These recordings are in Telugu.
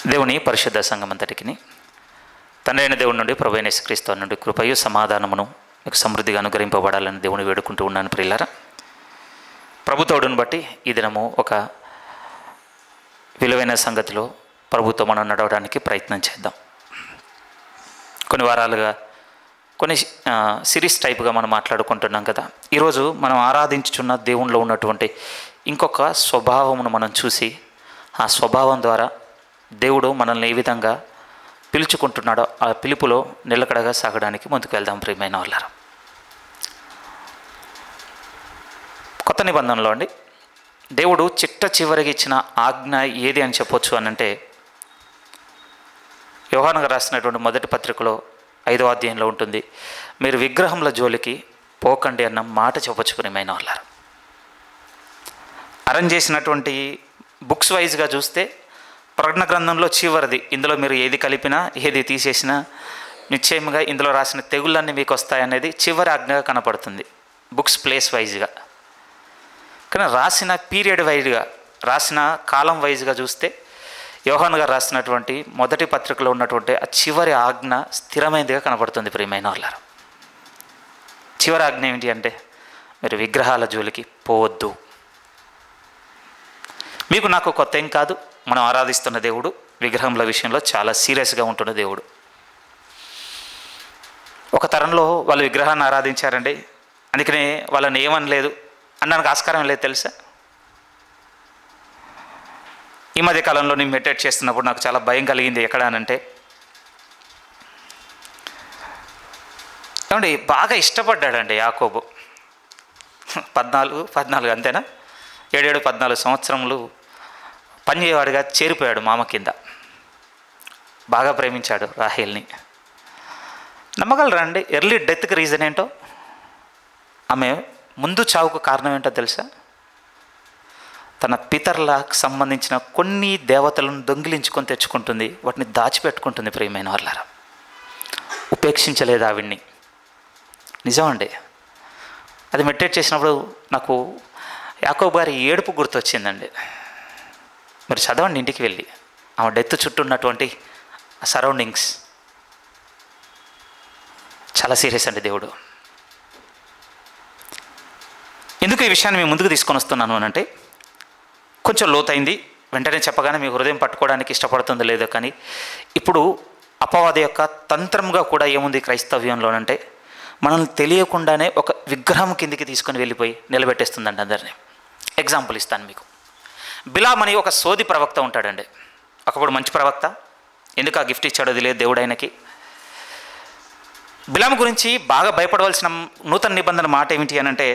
దేవుని పరిశుద్ధ సంఘమంతటికి తండ్రి అయిన దేవుడి నుండి ప్రభువైన యేసుక్రీస్తు నుండి కృపయు సమాధానమును మీకు సమృద్ధిగా అనుగ్రహింపబడాలని దేవుని వేడుకుంటూ ఉన్నాను. ప్రియులారా, ప్రభుతోడును బట్టి ఈ దినము ఒక విలువైన సంగతిలో ప్రభుతో మనం నడవడానికి ప్రయత్నం చేద్దాం. కొన్ని వారాలుగా కొన్ని సిరీస్ టైప్గా మనం మాట్లాడుకుంటున్నాం కదా. ఈరోజు మనం ఆరాధించుచున్న దేవునిలో ఉన్నటువంటి ఇంకొక స్వభావమును మనం చూసి ఆ స్వభావం ద్వారా దేవుడు మనల్ని ఏ విధంగా పిలుచుకుంటున్నాడో ఆ పిలుపులో నిలకడగా సాగడానికి ముందుకు వెళ్దాం. ప్రియమైన వాళ్ళారా, కొత్త నిబంధనలో అండి దేవుడు చిట్ట చివరికి ఇచ్చిన ఆజ్ఞ ఏది అని చెప్పొచ్చు అని అంటే, యోహానుగా రాసినటువంటి మొదటి పత్రికలో 5వ అధ్యాయంలో ఉంటుంది, మీరు విగ్రహముల జోలికి పోకండి అన్న మాట చెప్పొచ్చు. ప్రియమైన వాళ్ళారా, అరేంజ్ చేసినటువంటి బుక్స్ వైజ్గా చూస్తే ప్రకటన గ్రంథంలో చివరిది, ఇందులో మీరు ఏది కలిపినా ఏది తీసేసినా నిశ్చయంగా ఇందులో రాసిన తెగుళ్ళన్నీ మీకు వస్తాయనేది చివరి ఆజ్ఞగా కనపడుతుంది బుక్స్ ప్లేస్ వైజ్గా. కానీ రాసిన పీరియడ్ వైజ్గా, రాసిన కాలం వైజ్గా చూస్తే యోహాను గారు రాసినటువంటి మొదటి పత్రికలో ఉన్నటువంటి ఆ చివరి ఆజ్ఞ స్థిరమైనదిగా కనపడుతుంది. ప్రియమైన వాళ్ళారు, చివరి ఆజ్ఞ ఏమిటి అంటే, మీరు విగ్రహాల జోలికి పోవద్దు. మీకు నాకు కొత్త ఏం కాదు, మనం ఆరాధిస్తున్న దేవుడు విగ్రహముల విషయంలో చాలా సీరియస్గా ఉంటున్న దేవుడు. ఒక తరంలో వాళ్ళు విగ్రహాన్ని ఆరాధించారండి, అందుకనే వాళ్ళని ఏమనలేదు అనడానికి ఆస్కారం లేదు తెలుసా. ఈ మధ్య కాలంలో నేను మెడిటేట్ చేస్తున్నప్పుడు నాకు చాలా భయం కలిగింది. ఎక్కడ అనంటే, ఏమండి బాగా ఇష్టపడ్డాడండి యాకోబు. 14 అంతేనా, 14 సంవత్సరములు పనిచేవాడిగా చేరిపోయాడు మామ కింద. బాగా ప్రేమించాడు రాహేల్ని. నమ్మగలరా అండి, ఎర్లీ డెత్కి రీజన్ ఏంటో, ఆమె ముందు చావుకు కారణం ఏంటో తెలుసా? తన పితరులకు సంబంధించిన కొన్ని దేవతలను దొంగిలించుకొని తెచ్చుకుంటుంది, వాటిని దాచిపెట్టుకుంటుంది. ప్రియమైన వాళ్ళారా, ఉపేక్షించలేదు ఆవిడ్ని. నిజమండి, అది మెడిటేట్ చేసినప్పుడు నాకు యాకోబు గారి ఏడుపు గుర్తొచ్చిందండి. మరి చదవండి ఇంటికి వెళ్ళి, ఆమె డెత్ చుట్టూ ఉన్నటువంటి సరౌండింగ్స్. చాలా సీరియస్ అండి దేవుడు. ఎందుకు ఈ విషయాన్ని మేము ముందుకు తీసుకొని వస్తున్నాను అని అంటే, కొంచెం లోతైంది, వెంటనే చెప్పగానే మీ హృదయం పట్టుకోవడానికి ఇష్టపడుతుందో లేదో, కానీ ఇప్పుడు అపవాది యొక్క తంత్రంగా కూడా ఏముంది క్రైస్తవ్యంలోనంటే, మనల్ని తెలియకుండానే ఒక విగ్రహం కిందికి తీసుకొని వెళ్ళిపోయి నిలబెట్టేస్తుందండి అందరినీ. ఎగ్జాంపుల్ ఇస్తాను మీకు. బిలామ్ అని ఒక సోది ప్రవక్త ఉంటాడండి, ఒకప్పుడు మంచి ప్రవక్త. ఎందుకు ఆ గిఫ్ట్ ఇచ్చాడో తెలియదు దేవుడు ఆయనకి. బిలామ్ గురించి బాగా భయపడవలసిన నూతన నిబంధన మాట ఏమిటి అని అంటే,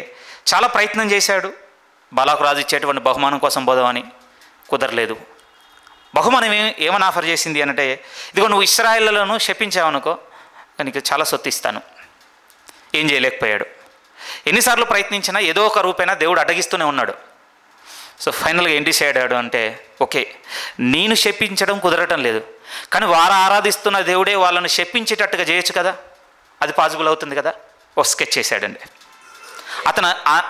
చాలా ప్రయత్నం చేశాడు బాలాకు రాజు ఇచ్చేటువంటి బహుమానం కోసం పోదామని, కుదరలేదు. బహుమానం ఏమని ఆఫర్ చేసింది అంటే, ఇదిగో నువ్వు ఇశ్రాయేలులను శపించావనుకో నీకు చాలా సొత్తు ఇస్తాను. ఏం చేయలేకపోయాడు. ఎన్నిసార్లు ప్రయత్నించినా ఏదో ఒక రూపైనా దేవుడు అడ్డగిస్తూనే ఉన్నాడు. సో ఫైనల్గా ఏం డిసైడ్ అయ్యాడు అంటే, ఓకే నేను శపించడం కుదరటం లేదు, కానీ వారు ఆరాధిస్తున్న దేవుడే వాళ్ళను శపించేటట్టుగా చేయొచ్చు కదా, అది పాసిబుల్ అవుతుంది కదా. ఓ స్కెచ్ చేశాడండి.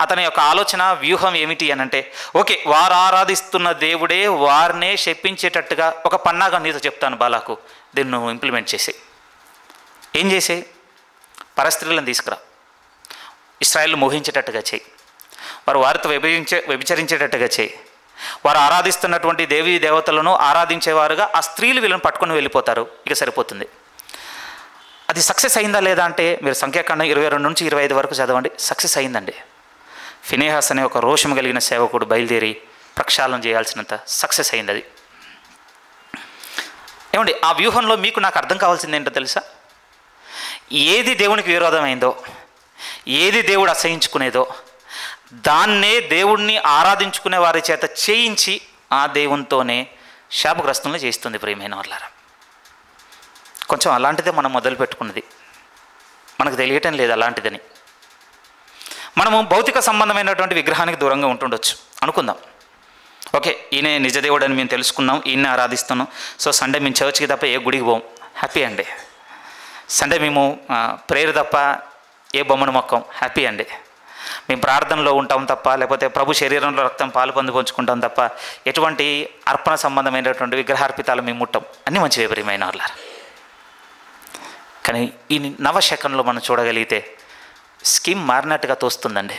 అతని యొక్క ఆలోచన వ్యూహం ఏమిటి అని అంటే, ఓకే వారు ఆరాధిస్తున్న దేవుడే వారినే శపించేటట్టుగా ఒక పన్నాగా నీతో చెప్తాను బాలాకు, దీన్ని నువ్వు ఇంప్లిమెంట్ చేసి ఏం చేసే, పరస్త్రీలను తీసుకురా, ఇశ్రాయేలు మోహించేటట్టుగా చేయి, వారు వారితో వ్యభిచరించేటట్టుగా చేయి, వారు ఆరాధిస్తున్నటువంటి దేవీ దేవతలను ఆరాధించేవారుగా ఆ స్త్రీలు వీళ్ళని పట్టుకొని వెళ్ళిపోతారు, ఇక సరిపోతుంది. అది సక్సెస్ అయిందా లేదా అంటే, మీరు సంఖ్యాకాండం 22 నుంచి 25 వరకు చదవండి. సక్సెస్ అయిందండి. ఫినేహాస్ అనే ఒక రోషం కలిగిన సేవకుడు బయలుదేరి ప్రక్షాళన చేయాల్సినంత సక్సెస్ అయింది అది. ఏమండి, ఆ వ్యూహంలో మీకు నాకు అర్థం కావాల్సింది ఏంటో తెలుసా? ఏది దేవునికి విరోధమైందో, ఏది దేవుడు అసహించుకునేదో దాన్నే దేవుణ్ణి ఆరాధించుకునే వారి చేత చేయించి ఆ దేవునితోనే శాపగ్రస్తులను చేస్తుంది. ప్రియమైన వాళ్ళారా, కొంచెం అలాంటిదే మనం మొదలు పెట్టుకున్నది, మనకు తెలియటం లేదు అలాంటిదని. మనము భౌతిక సంబంధమైనటువంటి విగ్రహానికి దూరంగా ఉంటుండొచ్చు అనుకుందాం. ఓకే ఈయన నిజదేవుడు అని మేము తెలుసుకున్నాం, ఈయన్ని ఆరాధిస్తున్నాం, సో సండే మేము చర్చ్కి తప్ప ఏ గుడికి పోం, హ్యాపీ అండి. సండే మేము ప్రేయర్ తప్ప ఏ బొమ్మను మొక్కం, హ్యాపీ అండి. మేము ప్రార్థనలో ఉంటాం తప్ప, లేకపోతే ప్రభు శరీరంలో రక్తం పాలు పంచుకుంటాం తప్ప ఎటువంటి అర్పణ సంబంధమైనటువంటి విగ్రహార్పితాలు మేము ముట్టం. అన్నీ మంచివే ప్రియమైన వాళ్ళారా. కానీ ఈ నవశకంలో మనం చూడగలిగితే స్కీమ్ మారినట్టుగా తోస్తుందండి.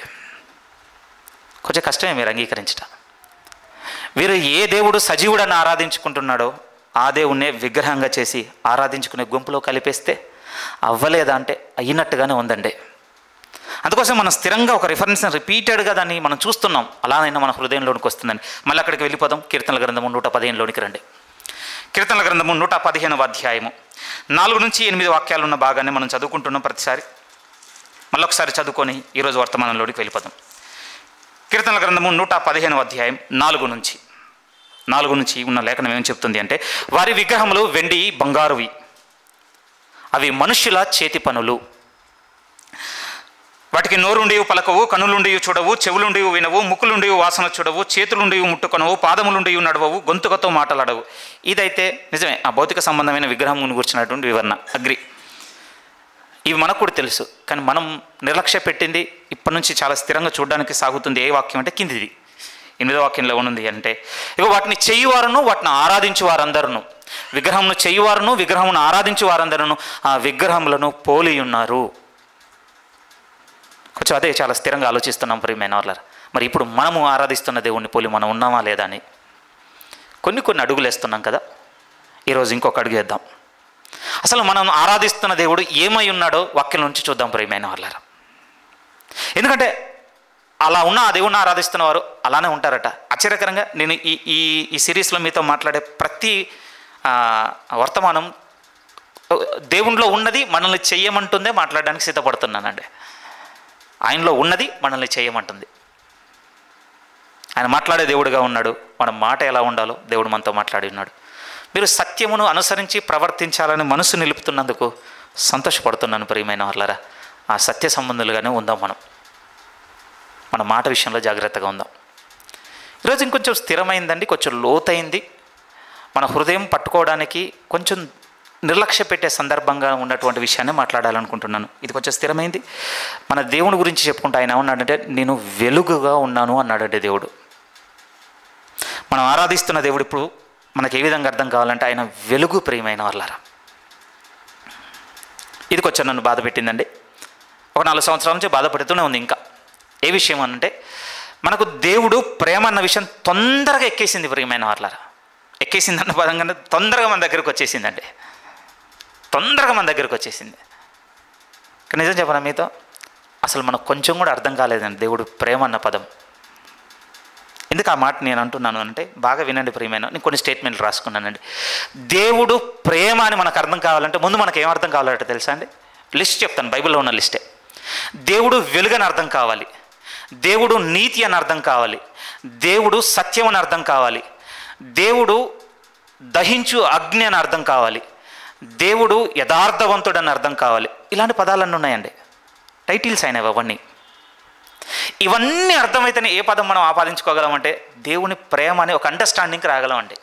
కొంచెం కష్టమే మీరు అంగీకరించటం. వీరు ఏ దేవుడు సజీవుడని ఆరాధించుకుంటున్నాడో ఆ దేవుణ్ణే విగ్రహంగా చేసి ఆరాధించుకునే గుంపులో కలిపేస్తే అవ్వలేదా అంటే అయినట్టుగానే ఉందండి. అందుకోసం మనం స్థిరంగా ఒక రిఫరెన్స్ని రిపీటెడ్గా దాన్ని మనం చూస్తున్నాం. అలానైనా మన హృదయంలోనికి వస్తుందండి. మళ్ళీ అక్కడికి వెళ్ళిపోదాం. కీర్తనల గ్రంథము 115లోనికి రండి. కీర్తనల గ్రంథము 115వ అధ్యాయము 4-8 వాక్యాలు ఉన్న భాగాన్ని మనం చదువుకుంటున్నాం ప్రతిసారి. మళ్ళొకసారి చదువుకొని ఈరోజు వర్తమానంలోనికి వెళ్ళిపోదాం. కీర్తనల గ్రంథము 115వ అధ్యాయం 4 నుంచి ఉన్న లేఖనం ఏమని చెప్తుంది అంటే, వారి విగ్రహములు వెండి బంగారువి, అవి మనుష్యుల చేతి పనులు. వాటికి నోరుండి పలకవు, కనులుండి చూడవు, చెవులుండి వినవు, ముక్కులుండి వాసన చూడవు, చేతులుండి ముట్టుకొనవు, పాదములుండి నడవవు, గొంతుకతో మాట్లాడవు. ఇదైతే నిజమే, ఆ భౌతిక సంబంధమైన విగ్రహం గురించినటువంటి వివరణ, అగ్రి. ఇవి మనకు కూడా తెలుసు. కానీ మనం నిర్లక్ష్య పెట్టింది ఇప్పటి నుంచి చాలా స్థిరంగా చూడడానికి సాగుతుంది. ఏ వాక్యం అంటే కిందిది 8వ వాక్యంలో ఉంది అంటే, ఇక వాటిని చేయువారును వాటిని ఆరాధించు వారందరూ, విగ్రహమును చేయువారును విగ్రహమును ఆరాధించు వారందరూ ఆ విగ్రహములను పోలి ఉన్నారు. కొంచెం అదే చాలా స్థిరంగా ఆలోచిస్తున్నాం ప్రియమైన వాళ్ళ. మరి ఇప్పుడు మనము ఆరాధిస్తున్న దేవుణ్ణి పోలి మనం ఉన్నామా లేదా అని కొన్ని అడుగులు వేస్తున్నాం కదా. ఈరోజు ఇంకొక అడుగు వేద్దాం. అసలు మనం ఆరాధిస్తున్న దేవుడు ఏమై ఉన్నాడో వాక్యం నుంచి చూద్దాం ప్రియమైన వాళ్ళారా. ఎందుకంటే అలా ఉన్న ఆ దేవుణ్ణి ఆరాధిస్తున్న వారు అలానే ఉంటారట. ఆశ్చర్యకరంగా నేను ఈ సిరీస్లో మీతో మాట్లాడే ప్రతి వర్తమానం దేవునిలో ఉన్నది మనల్ని చెయ్యమంటుందే మాట్లాడడానికి సిద్ధపడుతున్నానండి. ఆయనలో ఉన్నది మనల్ని చేయమంటుంది. ఆయన మాట్లాడే దేవుడుగా ఉన్నాడు. మన మాట ఎలా ఉండాలో దేవుడు మనతో మాట్లాడి ఉన్నాడు. మీరు సత్యమును అనుసరించి ప్రవర్తించాలని మనసు నిలుపుతున్నందుకు సంతోషపడుతున్నాను ప్రియమైన వాళ్ళారా. ఆ సత్య సంబంధులుగానే ఉందాం. మన మాట విషయంలో జాగ్రత్తగా ఉందాం. ఈరోజు ఇంకొంచెం స్థిరమైందండి, కొంచెం లోతైంది. మన హృదయం పట్టుకోవడానికి కొంచెం నిర్లక్ష్య పెట్టే సందర్భంగా ఉన్నటువంటి విషయాన్ని మాట్లాడాలనుకుంటున్నాను. ఇది కొంచెం స్థిరమైంది. మన దేవుని గురించి చెప్పుకుంటే ఆయన ఏమన్నాడంటే, నేను వెలుగుగా ఉన్నాను అన్నాడంటే దేవుడు. మనం ఆరాధిస్తున్న దేవుడు ఇప్పుడు మనకి ఏ విధంగా అర్థం కావాలంటే ఆయన వెలుగు ప్రియమైన వాళ్ళారా. ఇది కొంచెం నన్ను బాధ పెట్టిందండి. ఒక 4 సంవత్సరాల నుంచి బాధపడుతూనే ఉంది. ఇంకా ఏ విషయం అనంటే, మనకు దేవుడు ప్రేమ అన్న విషయం తొందరగా ఎక్కేసింది ప్రియమైన వాళ్ళారా. ఎక్కేసిందన్న పదంగా తొందరగా మన దగ్గరకు వచ్చేసిందండి. కానీ నిజం చెప్పనా మీతో, అసలు మనకు కొంచెం కూడా అర్థం కాలేదండి దేవుడు ప్రేమ అన్న పదం. ఎందుకు ఆ మాట నేను అంటున్నాను అంటే, బాగా వినండి ప్రియమైన. నేను కొన్ని స్టేట్మెంట్లు రాసుకున్నానండి. దేవుడు ప్రేమ అని మనకు అర్థం కావాలంటే ముందు మనకు ఏం అర్థం కావాలంటే తెలుసా అండి? లిస్ట్ చెప్తాను, బైబిల్లో ఉన్న లిస్టే. దేవుడు వెలుగని అర్థం కావాలి, దేవుడు నీతి అని అర్థం కావాలి, దేవుడు సత్యం అని అర్థం కావాలి, దేవుడు దహించు అగ్ని అని అర్థం కావాలి, దేవుడు యథార్థవంతుడు అని అర్థం కావాలి. ఇలాంటి పదాలన్నీ ఉన్నాయండి, టైటిల్స్ అయినవి అవన్నీ. ఇవన్నీ అర్థమైతేనే ఏ పదం మనం ఆపాదించుకోగలమంటే దేవుని ప్రేమ అనే ఒక అండర్స్టాండింగ్కి రాగలమండి.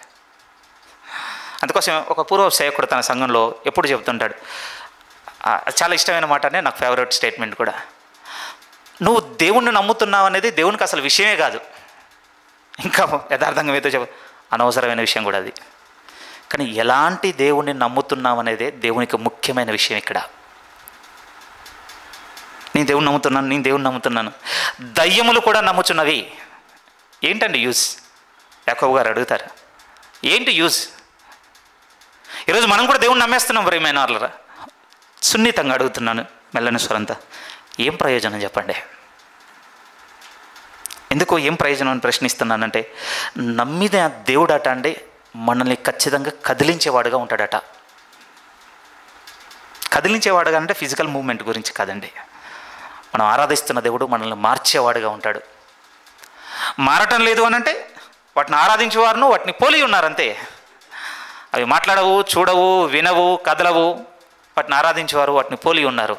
అందుకోసం ఒక పూర్వ సేవకుడు తన సంఘంలో ఎప్పుడు చెబుతుంటాడు, చాలా ఇష్టమైన మాటనే, నాకు ఫేవరెట్ స్టేట్మెంట్ కూడా. నువ్వు దేవుణ్ణి నమ్ముతున్నావు అనేది దేవునికి అసలు విషయమే కాదు. ఇంకా యథార్థంగా ఏదో అనవసరమైన విషయం కూడా అది. కానీ ఎలాంటి దేవుణ్ణి నమ్ముతున్నావు అనేదే దేవునికి ముఖ్యమైన విషయం. ఇక్కడ నేను దేవుణ్ణి నమ్ముతున్నాను, దయ్యములు కూడా నమ్ముచున్నవి. ఏంటండి యూజ్? యాకోబు గారు అడుగుతారు, ఏంటి యూజ్? ఈరోజు మనం కూడా దేవుణ్ణి నమ్మేస్తున్నాం ప్రియమైన వాళ్ళరా. సున్నితంగా అడుగుతున్నాను, మెల్లని స్వరంతా, ఏం ప్రయోజనం చెప్పండి? ఎందుకు ఏం ప్రయోజనం అని ప్రశ్నిస్తున్నానంటే, నమ్మిన దేవుడట అండి మనల్ని ఖచ్చితంగా కదిలించేవాడుగా ఉంటాడట. కదిలించేవాడుగా అంటే ఫిజికల్ మూవ్మెంట్ గురించి కాదండి. మనం ఆరాధిస్తున్న దేవుడు మనల్ని మార్చేవాడుగా ఉంటాడు. మారటం లేదు అని అంటే వాటిని ఆరాధించేవారును వాటిని పోలి ఉన్నారంతే. అవి మాట్లాడవు, చూడవు, వినవు, కదలవు. వాటిని ఆరాధించేవారు వాటిని పోలి ఉన్నారు.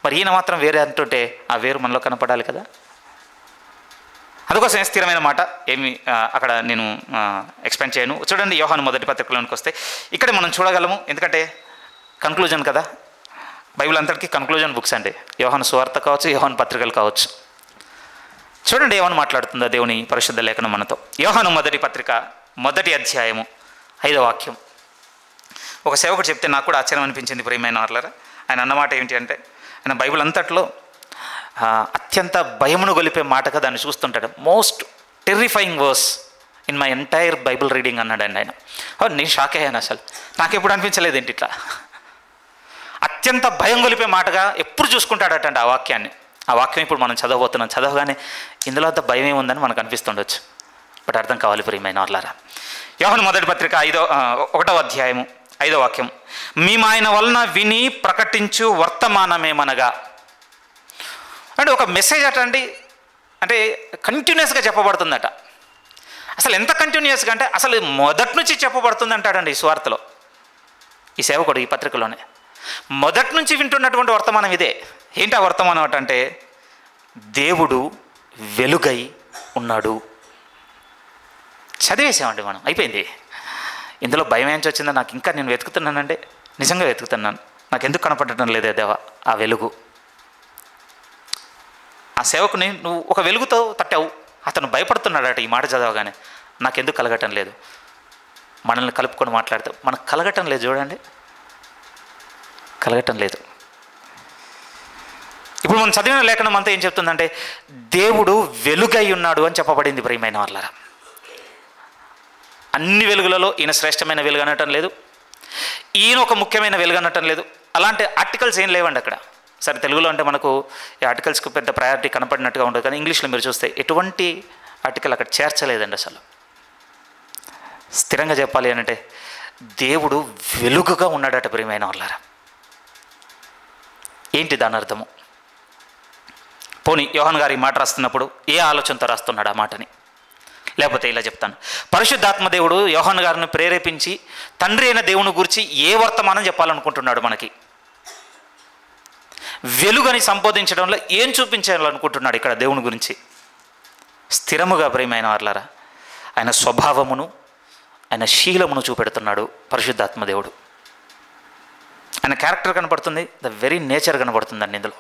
మరి ఈయన మాత్రం వేరే అంటుంటే ఆ వేరు మనలో కనపడాలి కదా. అందుకోసం స్థిరమైన మాట ఏమి అక్కడ నేను ఎక్స్ప్లెయిన్ చేయను. చూడండి, యోహాను మొదటి పత్రికలోనికి వస్తే ఇక్కడే మనం చూడగలము. ఎందుకంటే కన్క్లూజన్ కదా, బైబిల్ అంతటికీ కన్క్లూజన్ బుక్స్ అండి. యోహాను సువార్త కావచ్చు, యోహాను పత్రికలు కావచ్చు. చూడండి ఏమని మాట్లాడుతుందో దేవుని పరిశుద్ధ లేఖనం మనతో. యోహాను మొదటి పత్రిక 1వ అధ్యాయము 5వ వాక్యం. ఒక సేవకుడు చెప్తే నాకు కూడా ఆశ్చర్యం అనిపించింది ప్రియమైన వారలారా. ఆయన అన్నమాట ఏంటి అంటే, ఆయన బైబిల్ అంతట్లో అత్యంత భయమును గొలిపే మాటగా దాన్ని చూస్తుంటాడు. Most terrifying verse in my entire Bible reading అన్నాడండి ఆయన. నేను షాక్ అయ్యాను. అసలు నాకెప్పుడు అనిపించలేదు ఏంటి ఇట్లా. అత్యంత భయం గొలిపే మాటగా ఎప్పుడు చూసుకుంటాడటండి ఆ వాక్యాన్ని. ఆ వాక్యం ఇప్పుడు మనం చదవబోతున్నాం. చదవగానే ఇందులో అంత భయం ఏముందని మనకు అనిపిస్తుండొచ్చు, బట్ అర్థం కావాలి ప్రియమైన వాళ్ళారా. యోహాను మొదటి పత్రిక 1వ అధ్యాయము 5వ వాక్యం. మేము ఆయన వలన విని ప్రకటించు వర్తమానమేమనగా, అంటే ఒక మెసేజ్ అటండి, అంటే కంటిన్యూస్గా చెప్పబడుతుందట. అసలు ఎంత కంటిన్యూస్గా అంటే అసలు మొదటి నుంచి చెప్పబడుతుంది అంటాడండి ఈ సువార్తలో, ఈ సేవకుడు ఈ పత్రికలోనే. మొదటి నుంచి వింటున్నటువంటి వర్తమానం ఇదే. ఏంటి ఆ వర్తమానం అంటే, దేవుడు వెలుగై ఉన్నాడు. చదివేసామండి మనం, అయిపోయింది. ఇందులో భయం ఏంచి వచ్చిందో నాకు ఇంకా నేను వెతుకుతున్నానంటే, నిజంగా వెతుకుతున్నాను. నాకు ఎందుకు కనపడటం లేదే దేవా ఆ వెలుగు. ఆ సేవకుని నువ్వు ఒక వెలుగుతో తట్టావు, అతను భయపడుతున్నాడట ఈ మాట చదవగానే. నాకెందుకు కలగటం లేదు. మనల్ని కలుపుకొని మాట్లాడితే మనకు కలగటం లేదు. చూడండి, కలగటం లేదు. ఇప్పుడు మనం చదివిన లేఖనం అంతా ఏం చెప్తుందంటే, దేవుడు వెలుగై ఉన్నాడు అని చెప్పబడింది ప్రియమైన వాళ్ళారా. అన్ని వెలుగులలో ఈయన శ్రేష్టమైన వెలుగు అనటం లేదు, ఈయన ఒక ముఖ్యమైన వెలుగు అనటం లేదు. అలాంటి ఆర్టికల్స్ ఏం లేవండి అక్కడ. సరే, తెలుగులో అంటే మనకు ఈ ఆర్టికల్స్కి పెద్ద ప్రయారిటీ కనపడినట్టుగా ఉంటుంది, కానీ ఇంగ్లీష్లో మీరు చూస్తే ఎటువంటి ఆర్టికల్ అక్కడ చేర్చలేదండి అసలు. స్థిరంగా చెప్పాలి అంటే దేవుడు వెలుగుగా ఉన్నాడట ప్రియమైన వాళ్ళారా. ఏంటి దాని అర్థము? పోనీ యోహాను గారు ఈ మాట రాస్తున్నప్పుడు ఏ ఆలోచనతో రాస్తున్నాడు ఆ మాటని? లేకపోతే ఇలా చెప్తాను, పరిశుద్ధాత్మ దేవుడు యోహాను గారిని ప్రేరేపించి తండ్రి అయిన దేవుని గురించి ఏ వర్తమానం చెప్పాలనుకుంటున్నాడు మనకి? వెలుగని సంబోధించడంలో ఏం చూపించాలనుకుంటున్నాడు ఇక్కడ దేవుని గురించి? స్థిరముగా ప్రియమైన వారలారా ఆయన స్వభావమును, ఆయన శీలమును చూపెడుతున్నాడు పరిశుద్ధాత్మ దేవుడు. ఆయన క్యారెక్టర్ కనపడుతుంది, ద వెరీ నేచర్ కనపడుతుందండి ఇందులో.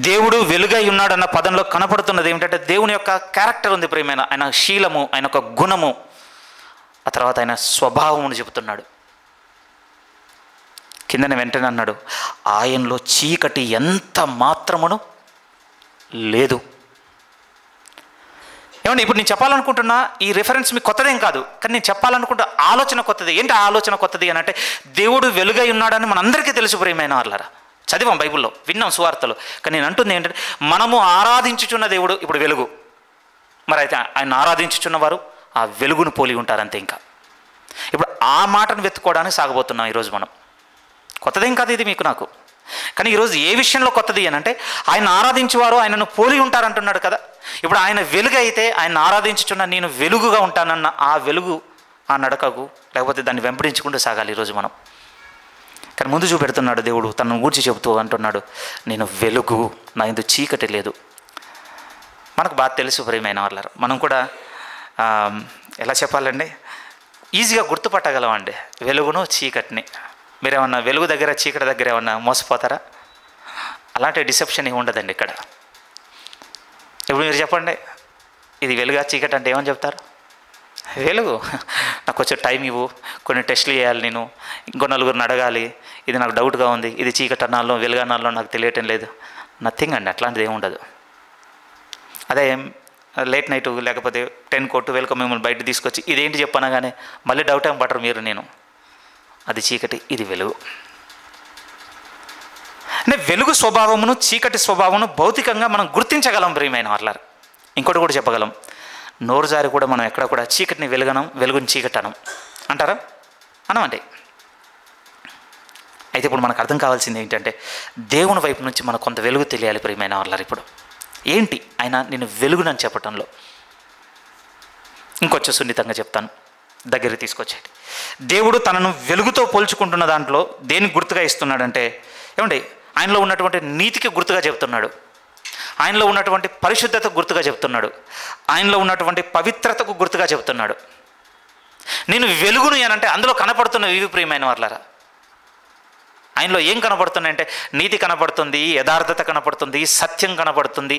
దేవుడు వెలుగై ఉన్నాడు అన్న పదంలో కనపడుతున్నది ఏమిటంటే దేవుని యొక్క క్యారెక్టర్ ఉంది ప్రియమైన. ఆయన శీలము, ఆయన యొక్క గుణము, ఆ తర్వాత ఆయన స్వభావమును చెబుతున్నాడు. కిందనే వెంటనే అన్నాడు, ఆయనలో చీకటి ఎంత మాత్రమును లేదు. ఏమండి, ఇప్పుడు నేను చెప్పాలనుకుంటున్నా ఈ రిఫరెన్స్ మీకు కొత్తదేం కాదు, కానీ నేను చెప్పాలనుకుంటే ఆలోచన కొత్తది. ఏంటి ఆ ఆలోచన కొత్తది అని అంటే, దేవుడు వెలుగై ఉన్నాడని మనందరికీ తెలుసు ప్రియమైన వాళ్ళారా. చదివాం బైబిల్లో, విన్నాం సువార్తలో. కానీ నేను అంటుంది ఏంటంటే, మనము ఆరాధించుచున్న దేవుడు ఇప్పుడు వెలుగు. మరి అయితే ఆయన ఆరాధించుచున్నవారు ఆ వెలుగును పోలి ఉంటారంతే. ఇంకా ఇప్పుడు ఆ మాటను వెతుక్కోవడానికి సాగబోతున్నాం ఈరోజు మనం. కొత్తదేం కాదు ఇది మీకు నాకు. కానీ ఈరోజు ఏ విషయంలో కొత్తది అని అంటే, ఆయన ఆరాధించేవారు ఆయనను పోలి ఉంటారంటున్నాడు కదా. ఇప్పుడు ఆయన వెలుగు అయితే ఆయన ఆరాధించుచున్న నేను వెలుగుగా ఉంటానన్న ఆ వెలుగు, ఆ నడకకు, లేకపోతే దాన్ని వెంబడించుకుంటూ సాగాలి ఈరోజు మనం. కానీ ముందు చూపెడుతున్నాడు దేవుడు, తనను గూర్చి చెబుతూ అంటున్నాడు, నేను వెలుగు, నా ఇందు చీకటి లేదు. మనకు బాగా తెలుసు ప్రియమైన వాళ్ళారు. మనం కూడా ఎలా చెప్పాలండి, ఈజీగా గుర్తుపట్టగలమండి వెలుగును చీకటిని. మీరేమన్నా వెలుగు దగ్గర చీకటి దగ్గర ఏమన్నా మోసపోతారా? అలాంటి డిసెప్షన్ ఏమి ఉండదండి ఇక్కడ. ఇప్పుడు మీరు చెప్పండి, ఇది వెలుగా చీకటి అంటే ఏమని చెప్తారు? వెలుగు. నాకు కొంచెం టైం ఇవ్వు, కొన్ని టెస్టులు చేయాలి, నేను ఇంకో నలుగురిని అడగాలి, ఇది నాకు డౌట్గా ఉంది, ఇది చీకటి అన్నాల్లో వెలుగు అన్నాల్లో నాకు తెలియటం లేదు. నథింగ్ అండి, అట్లాంటిది ఏమి ఉండదు. అదే లేట్ నైట్ లేకపోతే 10 or 12 మిమ్మల్ని బయట తీసుకొచ్చి ఇదేంటి చెప్పనగానే మళ్ళీ డౌట్ ఏం పట్టరు మీరు నేను. అది చీకటి, ఇది వెలుగు. అంటే వెలుగు స్వభావమును చీకటి స్వభావమును భౌతికంగా మనం గుర్తించగలం ప్రియమైన వాళ్ళారు. ఇంకోటి కూడా చెప్పగలం, నోరు జారి కూడా మనం ఎక్కడ కూడా చీకటిని వెలుగనం, వెలుగుని చీకటి అనం అంటారా? అనమండి. అయితే ఇప్పుడు మనకు అర్థం కావాల్సింది ఏంటంటే, దేవుని వైపు నుంచి మనకు కొంత వెలుగు తెలియాలి ప్రియమైన వాళ్ళారు. ఇప్పుడు ఏంటి ఆయన నేను వెలుగునని చెప్పటంలో? ఇంకొంచెం సున్నితంగా చెప్తాను, దగ్గరికి తీసుకొచ్చేది. దేవుడు తనను వెలుగుతో పోల్చుకుంటున్న దాంట్లో దేనికి గుర్తుగా ఇస్తున్నాడంటే, ఏమండి, ఆయనలో ఉన్నటువంటి నీతికి గుర్తుగా చెప్తున్నాడు, ఆయనలో ఉన్నటువంటి పరిశుద్ధతకు గుర్తుగా చెప్తున్నాడు, ఆయనలో ఉన్నటువంటి పవిత్రతకు గుర్తుగా చెప్తున్నాడు. నేను వెలుగును అనంటే అందులో కనపడుతున్న ఇవి ప్రియమైన వాళ్ళారా. ఆయనలో ఏం కనపడుతున్నాయంటే నీతి కనపడుతుంది, యథార్థత కనపడుతుంది, సత్యం కనపడుతుంది,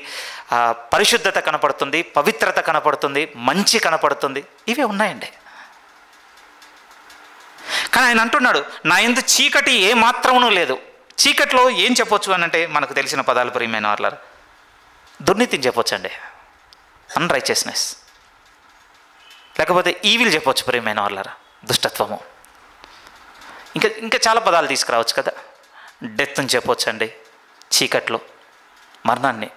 పరిశుద్ధత కనపడుతుంది, పవిత్రత కనపడుతుంది, మంచి కనపడుతుంది. ఇవే ఉన్నాయండి. కానీ ఆయన అంటున్నాడు, నా యందు చీకటి ఏ మాత్రమునూ లేదు. చీకట్లో ఏం చెప్పొచ్చు అని అంటే మనకు తెలిసిన పదాలు ప్రియమైన వాళ్ళారా, దుర్నీతిని చెప్పొచ్చండి, అన్రైచియస్నెస్. లేకపోతే ఈవిల్ చెప్పొచ్చు ప్రియమైన వాళ్ళారా, దుష్టత్వము. ఇంకా చాలా పదాలు తీసుకురావచ్చు కదా. డెత్ అని చెప్పొచ్చండి, చీకట్లో మరణాన్ని.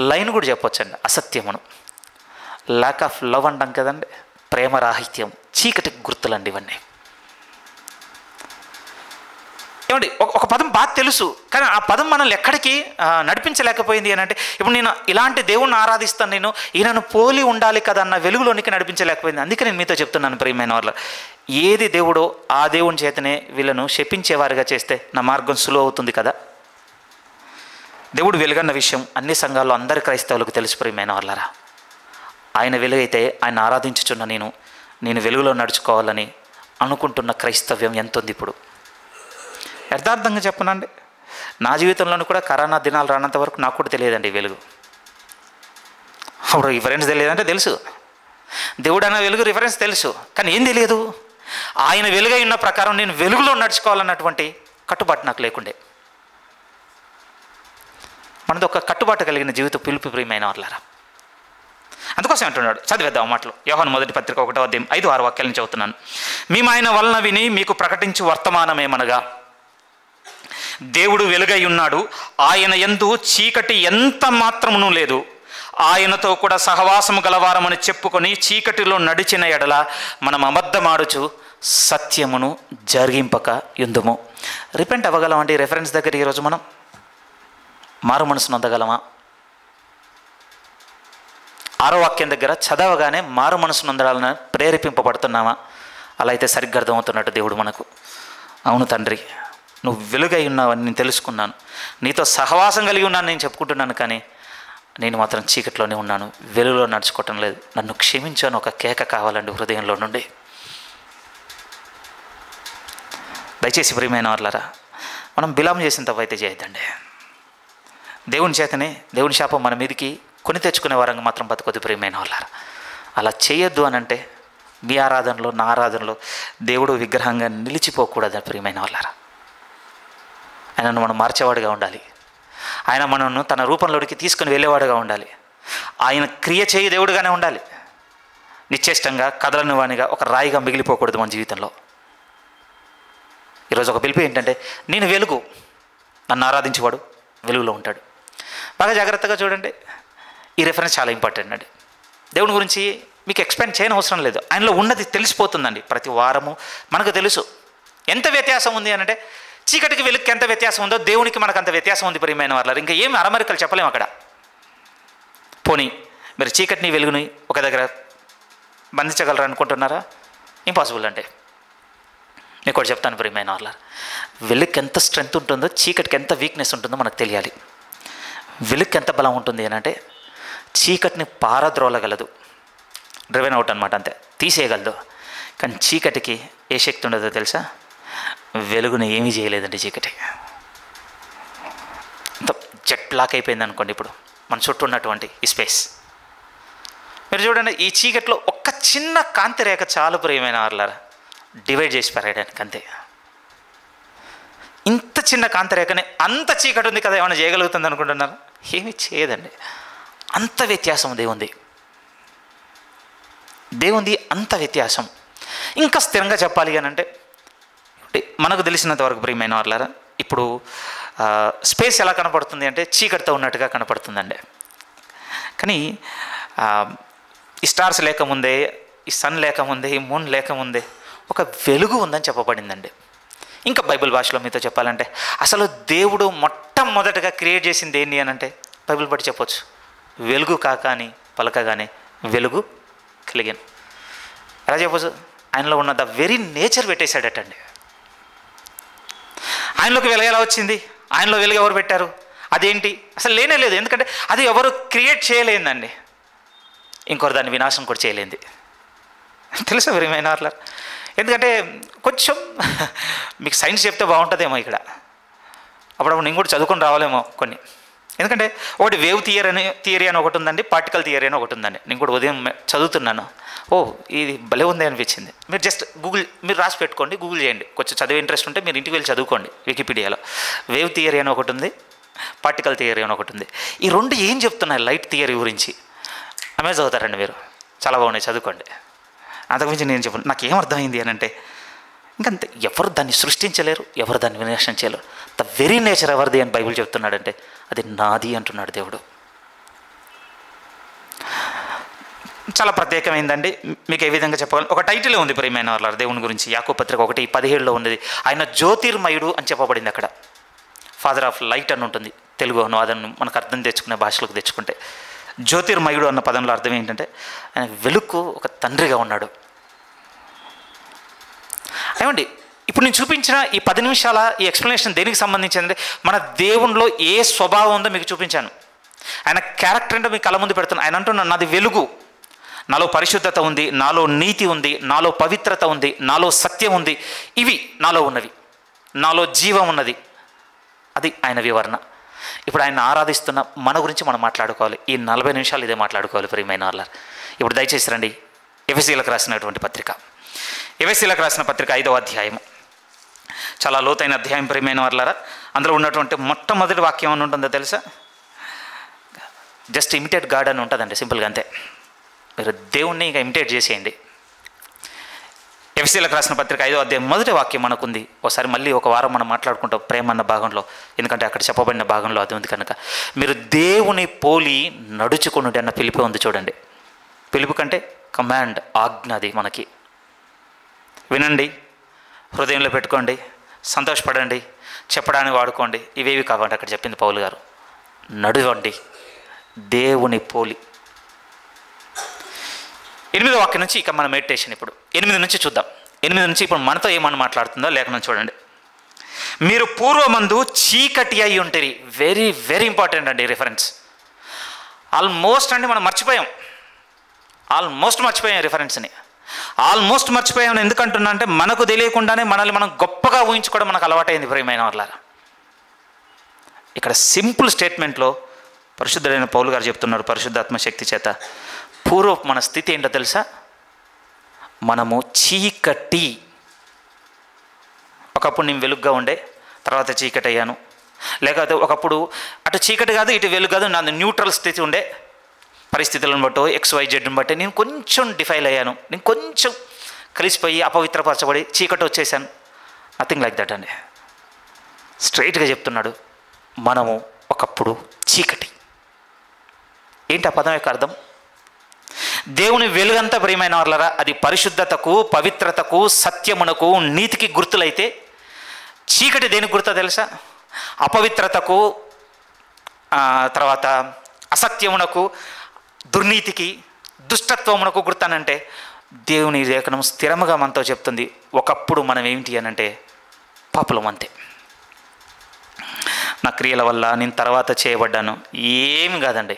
లైన్ కూడా చెప్పొచ్చండి, అసత్యమును. ల్యాక్ ఆఫ్ లవ్ అంటాం కదండి, ప్రేమరాహిత్యం, చీకటికి గుర్తులండి ఇవన్నీ. ఏమండి, ఒక పదం బాగా తెలుసు, కానీ ఆ పదం మనల్ని ఎక్కడికి నడిపించలేకపోయింది అని అంటే, ఇప్పుడు నేను ఇలాంటి దేవుణ్ణి ఆరాధిస్తాను, నేను ఈయనను పోలి ఉండాలి కదా అన్న వెలుగులోనికి నడిపించలేకపోయింది. అందుకే నేను మీతో చెప్తున్నాను ప్రియమైన వాళ్ళ, ఏది దేవుడో ఆ దేవుని చేతనే వీళ్ళను శపించేవారిగా చేస్తే నా మార్గం సులువు అవుతుంది కదా. దేవుడు వెలుగన్న విషయం అన్ని సంఘాల్లో అందరి క్రైస్తవులకు తెలుసు ప్రియమైన వాళ్ళరా. ఆయన వెలుగైతే ఆయన ఆరాధించుచున్న నేను వెలుగులో నడుచుకోవాలని అనుకుంటున్న క్రైస్తవ్యం ఎంత ఉంది ఇప్పుడు. యథార్థంగా చెప్పనండి, నా జీవితంలోనూ కూడా కరోనా దినాలు రానంత వరకు నాకు కూడా తెలియదండి వెలుగు. అప్పుడు రిఫరెన్స్ తెలియదంటే తెలుసు, దేవుడు అన్న వెలుగు రిఫరెన్స్ తెలుసు, కానీ ఏం తెలియదు. ఆయన వెలుగై ఉన్న ప్రకారం నేను వెలుగులో నడుచుకోవాలన్నటువంటి కట్టుబాటు నాకు లేకుండే. మనది ఒక కట్టుబాటు కలిగిన జీవిత పిలుపు ప్రియమైన వాళ్ళారా. అందుకోసం అంటున్నాడు, చదివేద్దాం మాటలు. యోహాను మొదటి పత్రిక 1వ అధ్యాయం 5-6 వాక్యాలను చదువుతున్నాను. మేము ఆయన వలన విని మీకు ప్రకటించు వర్తమానమేమనగా, దేవుడు వెలుగై ఉన్నాడు, ఆయన యందు చీకటి ఎంత మాత్రమును లేదు. ఆయనతో కూడా సహవాసము గలవారమని చెప్పుకొని చీకటిలో నడిచిన ఎడల మనం అబద్ధమాడుచు సత్యమును జరిగింపక యుందుము. రిపెంట్ అవ్వగలమండి. రెఫరెన్స్ దగ్గర ఈరోజు మనం మారు మనసును అందగలమా? 6వ వాక్యం దగ్గర చదవగానే మారు మనసును అందడాలని ప్రేరేపింపబడుతున్నామా? అలా అయితే సరిగ్గా అర్థమవుతున్నట్టు దేవుడు మనకు. అవును తండ్రి, నువ్వు వెలుగై ఉన్నావని నేను తెలుసుకున్నాను, నీతో సహవాసం కలిగి ఉన్నాను నేను చెప్పుకుంటున్నాను, కానీ నేను మాత్రం చీకట్లోనే ఉన్నాను, వెలుగులో నడుచుకోవటం లేదు, నన్ను క్షమించు అని ఒక కేక కావాలండి హృదయంలో నుండి. దయచేసి ప్రియమైన వాళ్ళారా, మనం బిలాం చేసిన తప్పైతే చేయొద్దండి. దేవుని చేతనే దేవుని శాపం మన మీదకి కొని తెచ్చుకునే వారంగా మాత్రం బతకొద్దు ప్రియమైన వాళ్ళారా. అలా చేయొద్దు అని అంటే మీ ఆరాధనలో నా ఆరాధనలో దేవుడు విగ్రహంగా నిలిచిపోకూడదు ప్రియమైన వాళ్ళారా. ఆయనను మనం మార్చేవాడుగా ఉండాలి, ఆయన మనను తన రూపంలోకి తీసుకుని వెళ్ళేవాడుగా ఉండాలి, ఆయన క్రియ చేయి దేవుడుగానే ఉండాలి. నిశ్చేష్టంగా కదలని వానిగా ఒక రాయిగా మిగిలిపోకూడదు మన జీవితంలో. ఈరోజు ఒక పిలుపు ఏంటంటే, నేను వెలుగు, నన్ను ఆరాధించేవాడు వెలుగులో ఉంటాడు. బాగా జాగ్రత్తగా చూడండి, ఈ రెఫరెన్స్ చాలా ఇంపార్టెంట్ అండి. దేవుని గురించి మీకు ఎక్స్ప్లెయిన్ చేయని అవసరం లేదు, ఆయనలో ఉన్నది తెలిసిపోతుందండి. ప్రతి వారము మనకు తెలుసు ఎంత వ్యత్యాసం ఉంది అని అంటే, చీకటికి వెలుగుకి ఎంత వ్యత్యాసం ఉందో దేవునికి మనకు అంత వ్యత్యాసం ఉంది ప్రియమైన వాళ్ళ. ఇంకా ఏమి అరమరికలు చెప్పలేము అక్కడ. పోనీ మీరు చీకటిని వెలుగుని ఒక దగ్గర బంధించగలరు అనుకుంటున్నారా? ఇంపాసిబుల్ అంటే. నేను కూడా చెప్తాను ప్రియమైన వాళ్ళ, వెలుగుకి ఎంత స్ట్రెంగ్త్ ఉంటుందో చీకటికి ఎంత వీక్నెస్ ఉంటుందో మనకు తెలియాలి. వెలుగుకి ఎంత బలం ఉంటుంది అని అంటే, చీకటిని పారద్రోలగలదు, డ్రివెన్ అవుట్ అనమాట, అంతే, తీసేయగలదు. కానీ చీకటికి ఏ శక్తి ఉండదో తెలుసా? వెలుగుని ఏమీ చేయలేదండి చీకటి. అంత జెట్ బ్లాక్ అయిపోయింది అనుకోండి ఇప్పుడు మన చుట్టూ ఉన్నటువంటి ఈ స్పేస్. మీరు చూడండి, ఈ చీకట్లో ఒక్క చిన్న కాంతి రేఖ చాలు ప్రియమైన వాళ్ళారా డివైడ్ చేసి పారేయడానికి, అంతే. ఇంత చిన్న కాంతి రేఖని అంత చీకటి ఉంది కదా ఏమైనా చేయగలుగుతుంది అనుకుంటున్నారు? ఏమీ చేయదండి. అంత వ్యత్యాసం దేవుంది అంత వ్యత్యాసం. ఇంకా స్థిరంగా చెప్పాలి అని అంటే, మనకు తెలిసినంత వరకు ప్రియమైన వాళ్ళారా, ఇప్పుడు స్పేస్ ఎలా కనపడుతుంది అంటే చీకటితో ఉన్నట్టుగా కనపడుతుందండి. కానీ ఈ స్టార్స్ లేకముందే, ఈ సన్ లేకముందే, ఈ మూన్ లేకముందే ఒక వెలుగు ఉందని చెప్పబడిందండి. ఇంకా బైబిల్ భాషలో మీతో చెప్పాలంటే, అసలు దేవుడు మొట్టమొదటగా క్రియేట్ చేసింది ఏంటి అని అంటే, బైబిల్ బట్టి చెప్పొచ్చు, వెలుగు కాక అని పలకగానే వెలుగు కలిగాను. ఎలా చెప్పొచ్చు? ఆయనలో ఉన్న ద వెరీ నేచర్ పెట్టేశాడటండి. ఆయనలోకి వెలుగు ఎలా వచ్చింది? ఆయనలో వెలుగు ఎవరు పెట్టారు? అదేంటి? అసలు లేనే లేదు. ఎందుకంటే అది ఎవరు క్రియేట్ చేయలేదండి, ఇంకొకరు దాన్ని వినాశం కూడా చేయలేంది. తెలుసా ప్రియమైన వాళ్ళ, ఎందుకంటే కొంచెం మీకు సైన్స్ చెప్తే బాగుంటుందేమో ఇక్కడ, అప్పుడప్పుడు నేను కూడా చదువుకొని రావాలేమో కొన్ని. ఎందుకంటే ఒకటి వేవ్ థియరీ అని ఒకటి ఉందండి, పార్టికల్ థియరీ అని ఒకటి ఉందండి. నేను కూడా ఉదయం చదువుతున్నాను, ఓ ఇది భలే ఉంది అనిపించింది. మీరు జస్ట్ మీరు రాసి పెట్టుకోండి, గూగుల్ చేయండి. కొంచెం చదివే ఇంట్రెస్ట్ ఉంటే మీరు ఇంటికి వెళ్ళి చదువుకోండి వికీపీడియాలో. వేవ్ థియరీ అని ఒకటి ఉంది, పార్టికల్ థియరీ అని ఒకటి ఉంది. ఈ రెండు ఏం చెప్తున్నాయి లైట్ థియరీ గురించి అమే చదువుతారండి మీరు, చాలా బాగున్నాయి, చదువుకోండి. అంతకుమించి నేను చెప్పను. నాకు ఏమర్థమైంది అని అంటే, ఇంకంతే, ఎవరు దాన్ని సృష్టించలేరు, ఎవరు దాన్ని వినాశనం చేయలేరు. ద వెరీ నేచర్ ఎవరిది అని బైబిల్ చెప్తున్నాడంటే అది నాది అంటున్నాడు దేవుడు. చాలా ప్రత్యేకమైందండి. మీకు ఏ విధంగా చెప్పగలను, ఒక టైటిల్ ఉంది ప్రియమైన వాళ్ళ దేవుని గురించి, యాకోబు పత్రిక 1:17 ఉన్నది. ఆయన జ్యోతిర్మయుడు అని చెప్పబడింది అక్కడ. ఫాదర్ ఆఫ్ లైట్ అని ఉంటుంది తెలుగు అనువాదం మనకు అర్థం తెచ్చుకునే భాషలకు తెచ్చుకుంటే. జ్యోతిర్మయుడు అన్న పదంలో అర్థం ఏంటంటే ఆయన వెలుగు, ఒక తండ్రిగా ఉన్నాడు. ఏమండి, ఇప్పుడు నేను చూపించిన ఈ 10 నిమిషాల ఈ ఎక్స్ప్లెనేషన్ దేనికి సంబంధించిందంటే మన దేవునిలో ఏ స్వభావం ఉందో మీకు చూపించాను. ఆయన క్యారెక్టర్ అంటే మీ కళ్ళ ముందు పెడుతున్నాను. ఆయన అంటున్నాను, నాది వెలుగు, నాలో పరిశుద్ధత ఉంది, నాలో నీతి ఉంది, నాలో పవిత్రత ఉంది, నాలో సత్యం ఉంది, ఇవి నాలో ఉన్నవి, నాలో జీవం ఉన్నది. అది ఆయన వివరణ. ఇప్పుడు ఆయన ఆరాధిస్తున్న మన గురించి మనం మాట్లాడుకోవాలి. ఈ 40 నిమిషాలు ఇదే మాట్లాడుకోవాలి ప్రియమైన వాళ్ళ. ఇప్పుడు దయచేసి రండి ఎఫెసీయులకు రాసినటువంటి పత్రిక, ఎఫెసీయులకు రాసిన పత్రిక 5వ అధ్యాయం. చాలా లోతైన అధ్యాయం ప్రియమైన వాళ్ళారా. అందులో ఉన్నటువంటి మొట్టమొదటి వాక్యం అని ఉంటుందో తెలుసా? జస్ట్ ఇమిటేట్ గాడ్ అని ఉంటుందండి, సింపుల్గా అంతే. మీరు దేవుణ్ణి ఇక ఇమిటేట్ చేసేయండి. ఎఫెసీయులకు రాసిన పత్రిక 5వ అధ్యాయం మొదటి వాక్యం మనకుంది. ఒకసారి మళ్ళీ ఒక వారం మనం మాట్లాడుకుంటాం ప్రేమ అన్న భాగంలో, ఎందుకంటే అక్కడ చెప్పబడిన భాగంలో అది ఉంది కనుక. మీరు దేవుని పోలి నడుచుకునుడి అన్న పిలుపు ఉంది చూడండి. పిలుపు కంటే కమాండ్, ఆజ్ఞ అది మనకి. వినండి, హృదయంలో పెట్టుకోండి, సంతోషపడండి, చెప్పడానికి వాడుకోండి. ఇవేవి కావండి అక్కడ చెప్పింది పౌలు గారు. నడవండి దేవుని పోలి. 8వ వాక్యం నుంచి ఇక మన మెడిటేషన్ ఇప్పుడు 8 నుంచి చూద్దాం. 8 నుంచి ఇప్పుడు మనతో ఏమని మాట్లాడుతుందో లేఖనం చూడండి. మీరు పూర్వమందు చీకటి అయి ఉంటిరి. వెరీ వెరీ ఇంపార్టెంట్ అండి రిఫరెన్స్. ఆల్మోస్ట్ అండి మనం మర్చిపోయాం, రిఫరెన్స్ని ఆల్మోస్ట్ మర్చిపోయాం. ఎందుకంటున్నా అంటే మనకు తెలియకుండానే మనల్ని మనం గొప్పగా ఊహించుకోవడం మనకు అలవాటైంది ప్రియమైన వాళ్ళారా. ఇక్కడ సింపుల్ స్టేట్మెంట్లో పరిశుద్ధుడైన పౌలు గారు చెప్తున్నారు పరిశుద్ధాత్మ శక్తి చేత, పూర్వపు మన స్థితి ఏంటో తెలుసా? మనము చీకటి. ఒకప్పుడు నేను వెలుగుగా ఉండే, తర్వాత చీకటి అయ్యాను. లేకపోతే ఒకప్పుడు అటు చీకటి కాదు ఇటు వెలుగు కాదు, నాది న్యూట్రల్ స్థితి ఉండే. పరిస్థితులను బట్టో XYZని బట్టి నేను కొంచెం డిఫైల్ అయ్యాను, నేను కొంచెం కలిసిపోయి అపవిత్రపరచబడి చీకటి వచ్చేసాను. నథింగ్ లైక్ దట్ అండి. స్ట్రైట్గా చెప్తున్నాడు, మనము ఒకప్పుడు చీకటి. ఏంటి ఆ పదం యొక్క అర్థం? దేవుని వెలుగంతా ప్రియమైన వాళ్ళరా అది పరిశుద్ధతకు, పవిత్రతకు, సత్యమునకు, నీతికి గుర్తులైతే చీకటి దేనికి గుర్తో తెలుసా? అపవిత్రతకు, తర్వాత అసత్యమునకు, దుర్నీతికి, దుష్టత్వమునకు గుర్తానంటే దేవుని లేఖనం స్థిరముగా మనతో చెప్తుంది ఒకప్పుడు మనం ఏమిటి అనంటే పాపులం అంతే. నా క్రియల వల్ల నేను తర్వాత చేయబడ్డాను ఏమి కాదండి.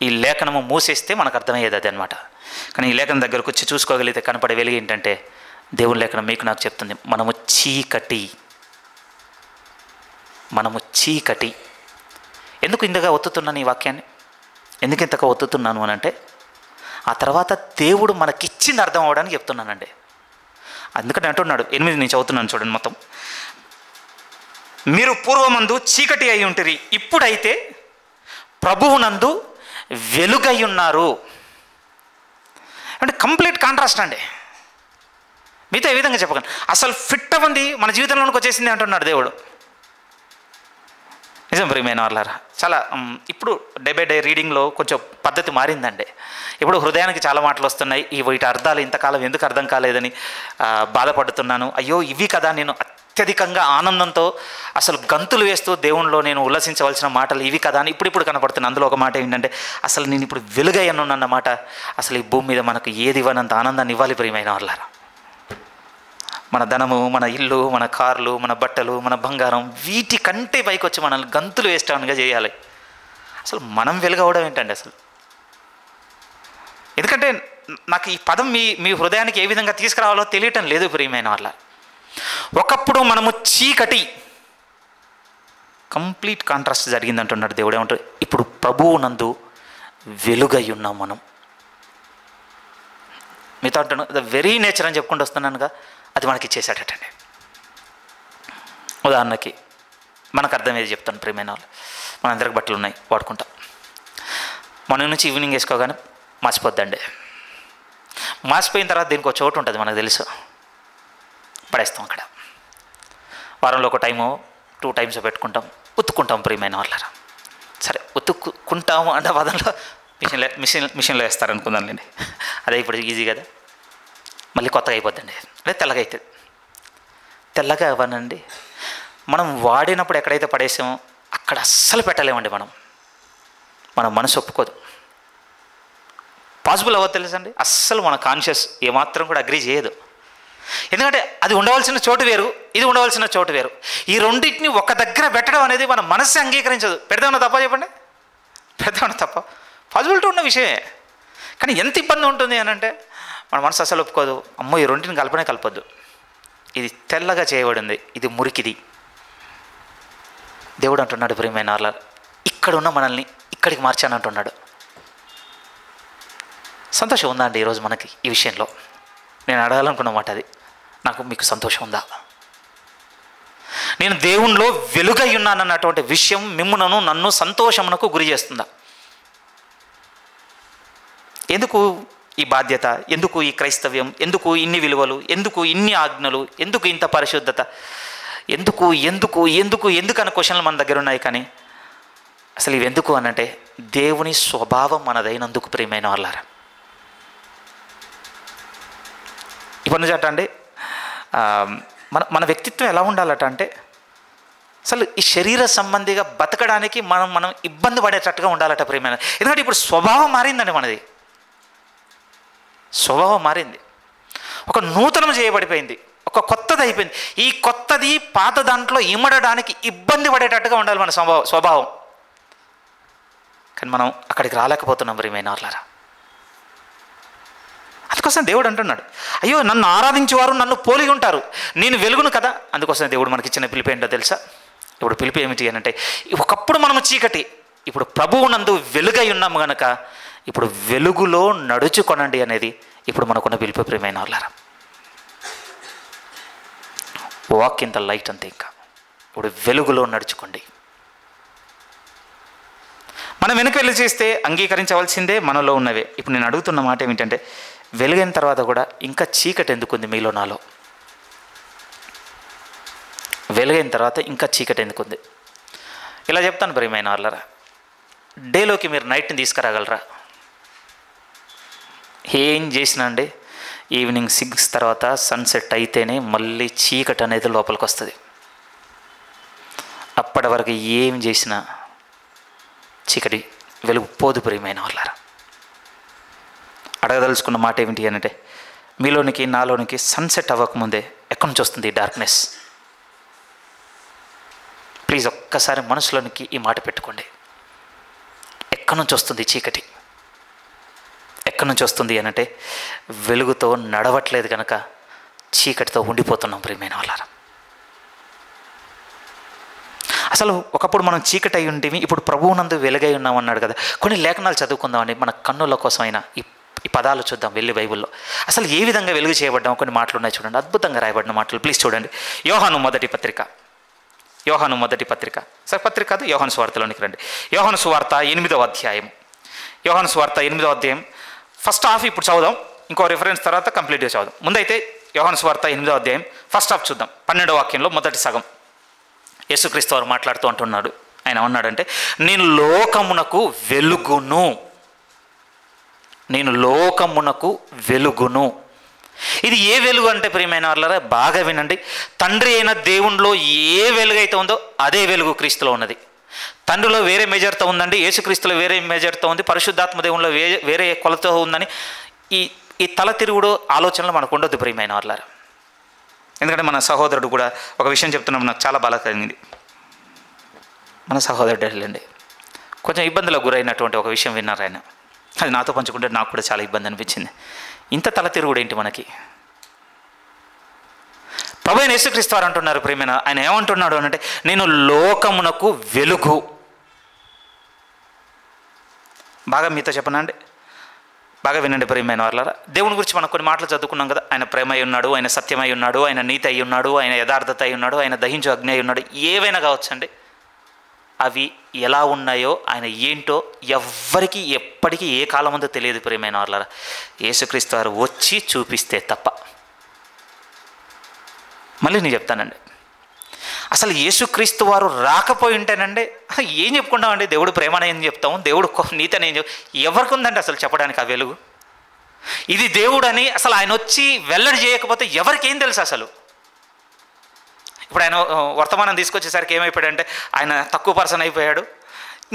ఈ లేఖనము మూసేస్తే మనకు అర్థమయ్యేది అది అనమాట. కానీ ఈ లేఖనం దగ్గరకు వచ్చి చూసుకోగలిగితే కనపడే వెలుగు ఏంటంటే దేవుని లేఖనం మీకు నాకు చెప్తుంది మనము చీకటి. ఎందుకు ఇంతగా ఒత్తుతున్నాను ఈ వాక్యాన్ని? ఎందుకు ఇంతగా ఒత్తుతున్నాను అని అంటే ఆ తర్వాత దేవుడు మనకిచ్చింది అర్థం అవ్వడానికి చెప్తున్నానండి. అందుకని అంటున్నాడు 8 నుంచి చదువుతున్నాను చూడండి మొత్తం. మీరు పూర్వమందు చీకటి అయి ఉంటిరి, ఇప్పుడైతే ప్రభువునందు వెలుగై ఉన్నారు. అంటే కంప్లీట్ కాంట్రాస్ట్ అండి. మీతో ఏ విధంగా చెప్పగలను? అసలు ఫిట్ అవ్వంది మన జీవితంలోనికి వచ్చేసింది అంటున్నాడు దేవుడు. నిజం ప్రియమైన వాళ్ళారా. చాలా ఇప్పుడు డే బై డే రీడింగ్లో కొంచెం పద్ధతి మారిందండి. ఇప్పుడు హృదయానికి చాలా మాటలు వస్తున్నాయి. వీటి అర్థాలు ఇంతకాలం ఎందుకు అర్థం కాలేదని బాధపడుతున్నాను. అయ్యో ఇవి కదా నేను అత్యధికంగా ఆనందంతో అసలు గంతులు వేస్తూ దేవునిలో నేను ఉల్లసించవలసిన మాటలు ఇవి కదా అని ఇప్పుడు కనపడుతున్నాను. అందులో ఒక మాట ఏంటంటే అసలు నేను ఇప్పుడు వెలుగయ్యనున్న మాట, అసలు ఈ భూమి మీద మనకు ఏది ఇవ్వనంత ఆనందాన్ని ఇవ్వాలి ప్రియమైన వాళ్ళారా. మన ధనము, మన ఇల్లు, మన కార్లు, మన బట్టలు, మన బంగారం, వీటి కంటే పైకి వచ్చి మనల్ని గంతులు వేస్తానుగా చేయాలి. అసలు మనం వెలుగవడం ఏంటండి అసలు? ఎందుకంటే నాకు ఈ పదం మీ మీ హృదయానికి ఏ విధంగా తీసుకురావాలో తెలియటం లేదు ప్రియమైన వాళ్ళ. ఒకప్పుడు మనము చీకటి, కంప్లీట్ కాంట్రాస్ట్ జరిగింది అంటున్నాడు దేవుడు. ఏమంటారు? ఇప్పుడు ప్రభువు నందు వెలుగై ఉన్నాం మనం. మీతో అంటున్నాను, ద వెరీ నేచర్ అని చెప్పుకుంటూ వస్తున్నానుగా, అది మనకి ఇచ్చేసాడటండి. ఉదాహరణకి మనకు అర్థమయ్యేది చెప్తాను ప్రియమైన వాళ్ళు. మనందరికి బట్టలు ఉన్నాయి, వాడుకుంటాం. మన నుంచి ఈవినింగ్ వేసుకోగానే మాసిపోద్దండి. మాసిపోయిన తర్వాత దీనికి ఒక చోటు ఉంటుంది, మనకు తెలుసు, పడేస్తాం అక్కడ. వారంలో ఒక టైము 2 times పెట్టుకుంటాం, ఉతుక్కుంటాం ప్రియమైన వాళ్ళరా. సరే, ఉతుక్కుంటాము అంటే పదంలో మిషన్లో వేస్తారనుకుందాంలేండి. అదే ఇప్పుడు ఈజీ కదా. మళ్ళీ కొత్తగా అయిపోద్దండి, అదే తెల్లగా అవుతుంది. తెల్లగా అవ్వనండి, మనం వాడినప్పుడు ఎక్కడైతే పడేసామో అక్కడ అస్సలు పెట్టలేమండి. మన మనసు ఒప్పుకోదు, పాసిబుల్ అవ్వదు తెలుసండి. అస్సలు మన కాన్షియస్ ఏమాత్రం కూడా అగ్రీ చేయదు. ఎందుకంటే అది ఉండవలసిన చోటు వేరు, ఇది ఉండవలసిన చోటు వేరు. ఈ రెండింటిని ఒక దగ్గర పెట్టడం అనేది మన మనస్సు అంగీకరించదు. పెడదామన్నా తప్ప చెప్పండి, పెడదామన్నా తప్ప, పాసిబిలిటీ ఉన్న విషయమే. కానీ ఎంత ఇబ్బంది ఉంటుంది అని అంటే మన మనసు అసలు ఒప్పుకోదు. అమ్మో, ఈ రెండింటిని కలపనే కలపొద్దు, ఇది తెల్లగా చేయబడింది, ఇది మురికిది. దేవుడు అంటున్నాడు ప్రియమైన వాళ్ళ, ఇక్కడ ఉన్న మనల్ని ఇక్కడికి మార్చాను అంటున్నాడు. సంతోషం ఉందా అండి ఈరోజు మనకి ఈ విషయంలో? నేను అడగాలనుకున్న మాట అది. మీకు సంతోషం ఉందా? నేను దేవునిలో వెలుగై ఉన్నానన్నటువంటి విషయం మిమ్మునను నన్ను సంతోషమునకు గురి చేస్తుందా? ఎందుకు ఈ బాధ్యత? ఎందుకు ఈ క్రైస్తవ్యం? ఎందుకు ఇన్ని విలువలు? ఎందుకు ఇన్ని ఆజ్ఞలు? ఎందుకు ఇంత పరిశుద్ధత? ఎందుకు ఎందుకు ఎందుకు ఎందుకు అనే క్వశ్చన్లు మన దగ్గర ఉన్నాయి. కానీ అసలు ఇవి ఎందుకు అనంటే దేవుని స్వభావం మనదైనందుకు ప్రియమైన వాళ్ళారా. ఇప్పటి నుంచి అట అండి, మన వ్యక్తిత్వం ఎలా ఉండాలట అంటే అసలు ఈ శరీర సంబంధిగా బతకడానికి మనం ఇబ్బంది పడేటట్టుగా ఉండాలట ప్రియమైన. ఎందుకంటే ఇప్పుడు స్వభావం మారిందండి, మనది స్వభావం మారింది, ఒక నూతనం చేయబడిపోయింది, ఒక కొత్తది అయిపోయింది. ఈ కొత్తది పాత దాంట్లో ఇమ్మడడానికి ఇబ్బంది పడేటట్టుగా ఉండాలి మన స్వభావం. కానీ మనం అక్కడికి రాలేకపోతున్నాం ప్రియమైన వాళ్ళారా. అందుకోసం దేవుడు అంటున్నాడు, అయ్యో నన్ను ఆరాధించేవారు నన్ను పోలి ఉంటారు, నేను వెలుగును కదా. అందుకోసం దేవుడు మనకి ఇచ్చిన పిలుపు ఏంటో తెలుసా? ఇప్పుడు పిలుపు ఏమిటి అని అంటే, ఒకప్పుడు మనము చీకటి, ఇప్పుడు ప్రభువు నందు వెలుగై ఉన్నాము గనక ఇప్పుడు వెలుగులో నడుచుకొనండి అనేది ఇప్పుడు మనకున్న పిలుపు ప్రియమైన వాళ్ళారా. వాక్ ఇన్ ద లైట్ అంతే. ఇంకా ఇప్పుడు వెలుగులో నడుచుకోండి. మనం వెనక్కి వెళ్ళి చేస్తే అంగీకరించవలసిందే మనలో ఉన్నవే. ఇప్పుడు నేను అడుగుతున్న మాట ఏమిటంటే, వెలుగైన తర్వాత కూడా ఇంకా చీకటి ఎందుకుంది మీలో నాలో? వెలుగైన తర్వాత ఇంకా చీకటి ఎందుకుంది? ఇలా చెప్తాను ప్రియమైన వాళ్ళరా, డేలోకి మీరు నైట్ని తీసుకురాగలరా? ఏం చేసినా అండి, ఈవినింగ్ 6 తర్వాత సన్సెట్ అయితేనే మళ్ళీ చీకటి అనేది లోపలికి వస్తుంది. అప్పటి వరకు ఏం చేసినా చీకటి వెలుగు పోదు ప్రియమైన వాళ్ళారా. అడగదలుచుకున్న మాట ఏమిటి అంటే, మీలోనికి నాలోనికి సన్సెట్ అవ్వకముందే ఎక్కడి నుంచి వస్తుంది ఈ డార్క్నెస్? ప్లీజ్ ఒక్కసారి మనసులోనికి ఈ మాట పెట్టుకోండి. ఎక్కడి నుంచి వస్తుంది చీకటి? ఎక్కడి నుంచి వస్తుంది అనంటే వెలుగుతో నడవట్లేదు కనుక చీకటితో ఉండిపోతున్నాం ప్రియమైన వాళ్ళారా. అసలు ఒకప్పుడు మనం చీకటి అయి ఉంటేమి, ఇప్పుడు ప్రభువునందు వెలుగై ఉన్నాం అన్నాడు కదా. కొన్ని లేఖనాలు చదువుకుందామని మన కన్నుల కోసమైనా ఈ పదాలు చూద్దాం వెళ్ళి బైబిల్లో. అసలు ఏ విధంగా వెలుగు చేయబడ్డాం కొన్ని మాటలు ఉన్నాయి చూడండి, అద్భుతంగా రాయబడిన మాటలు. ప్లీజ్ చూడండి. యోహాను మొదటి పత్రిక సరే పత్రిక కాదు, యోహాను సువార్తలోనికి రండి. యోహాను సువార్త 8వ అధ్యాయం. యోహాను సువార్త 8వ అధ్యాయం ఫస్ట్ హాఫ్ ఇప్పుడు చదువుదాం, ఇంకో రిఫరెన్స్ తర్వాత కంప్లీట్గా చదువుదాం. ముందైతే యోహాను సువార్త 8వ అధ్యాయం ఫస్ట్ హాఫ్ చూద్దాం. 12వ వాక్యంలో మొదటి సగం యేసుక్రీస్తు వారు మాట్లాడుతూ అంటున్నాడు. ఆయన ఏమన్నాడంటే, నేను లోకమునకు వెలుగును. ఇది ఏ వెలుగు అంటే ప్రియమైన వాళ్ళారా, బాగా వినండి. తండ్రి అయిన దేవునిలో ఏ వెలుగైతే ఉందో అదే వెలుగు క్రీస్తులో ఉన్నది. తండ్రిలో వేరే మెజర్తో ఉందండి, యేసుక్రీస్తులో వేరే మెజర్తో ఉంది, పరిశుద్ధాత్మ దేవునిలో వేరే కొలతో ఉందని ఈ తల తిరుగుడు ఆలోచనలు మనకు ఉండొద్దు ప్రియమైన వాళ్ళారా. ఎందుకంటే మన సహోదరుడు కూడా ఒక విషయం చెప్తున్నాం, నాకు చాలా బాగా కలిగింది. మన సహోదరుడు వెళ్ళండి కొంచెం ఇబ్బందులకు గురైనటువంటి ఒక విషయం విన్నారు ఆయన. అది నాతో పంచుకుంటే నాకు కూడా చాలా ఇబ్బంది అనిపించింది. ఇంత తల తిరుగుడు ఏంటి మనకి? ప్రభువైన యేసుక్రీస్తు వారు అంటున్నారు ప్రియమైన, ఆయన ఏమంటున్నాడు అంటే, నేను లోకమునకు వెలుగు. బాగా మీతో చెప్పనండి, బాగా వినండి ప్రియమైన వాళ్ళారా. దేవుని గురించి మనం కొన్ని మాటలు చదువుకున్నాం కదా. ఆయన ప్రేమ అయి ఉన్నాడు, ఆయన సత్యమై ఉన్నాడు, ఆయన నీతి అయి ఉన్నాడు, ఆయన యథార్థత అయి ఉన్నాడు, ఆయన దహించు అగ్ని అయి ఉన్నాడు. ఏవైనా కావచ్చండి. అవి ఎలా ఉన్నాయో, ఆయన ఏంటో ఎవ్వరికి ఎప్పటికీ ఏ కాలం ఉందో తెలియదు ప్రియమైన వాళ్ళారా. యేసుక్రీస్తు వారు వచ్చి చూపిస్తే తప్ప. మళ్ళీ నేను చెప్తానండి, అసలు యేసుక్రీస్తు వారు రాకపోయి ఉంటేనండి ఏం చెప్పుకుంటామండి? దేవుడు ప్రేమని ఏం చెప్తాము, దేవుడు నీతి అని ఏం చెప్తాం? ఎవరికి ఉందండి అసలు చెప్పడానికి ఆ వెలుగు? ఇది దేవుడు అని అసలు ఆయన వచ్చి వెల్లడి చేయకపోతే ఎవరికేం తెలుసు అసలు? ఇప్పుడు ఆయన వర్తమానం తీసుకొచ్చేసరికి ఏమైపోయాడంటే, ఆయన తక్కువ పర్సన్ అయిపోయాడు,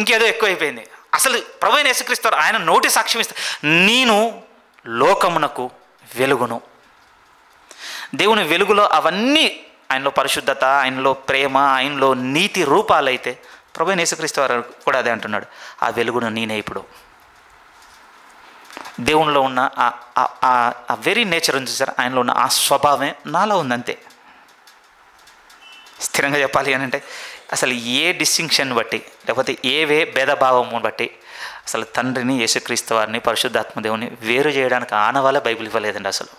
ఇంకేదో ఎక్కువ అయిపోయింది. అసలు ప్రభువైన యేసుక్రీస్తు వారు ఆయన నోటి సాక్ష్యం ఇస్తారు, నేను లోకమునకు వెలుగును. దేవుని వెలుగులో అవన్నీ, ఆయనలో పరిశుద్ధత, ఆయనలో ప్రేమ, ఆయనలో నీతి రూపాలైతే ప్రభువైన యేసుక్రీస్తు వారు కూడా అదే అంటున్నాడు, ఆ వెలుగును నేనే. ఇప్పుడు దేవునిలో ఉన్న ఆ వెరీ నేచర్ ఉంది సార్, ఆయనలో ఉన్న ఆ స్వభావమే నాలో ఉందంతే. స్థిరంగా చెప్పాలి అని అంటే అసలు ఏ డిస్టింక్షన్ బట్టి, లేకపోతే భేదభావము బట్టి అసలు తండ్రిని, యేసుక్రీస్తు వారిని, పరిశుద్ధాత్మ దేవుని వేరు చేయడానికి ఆనవాళ్ళే బైబిల్ ఇవ్వలేదండి అసలు.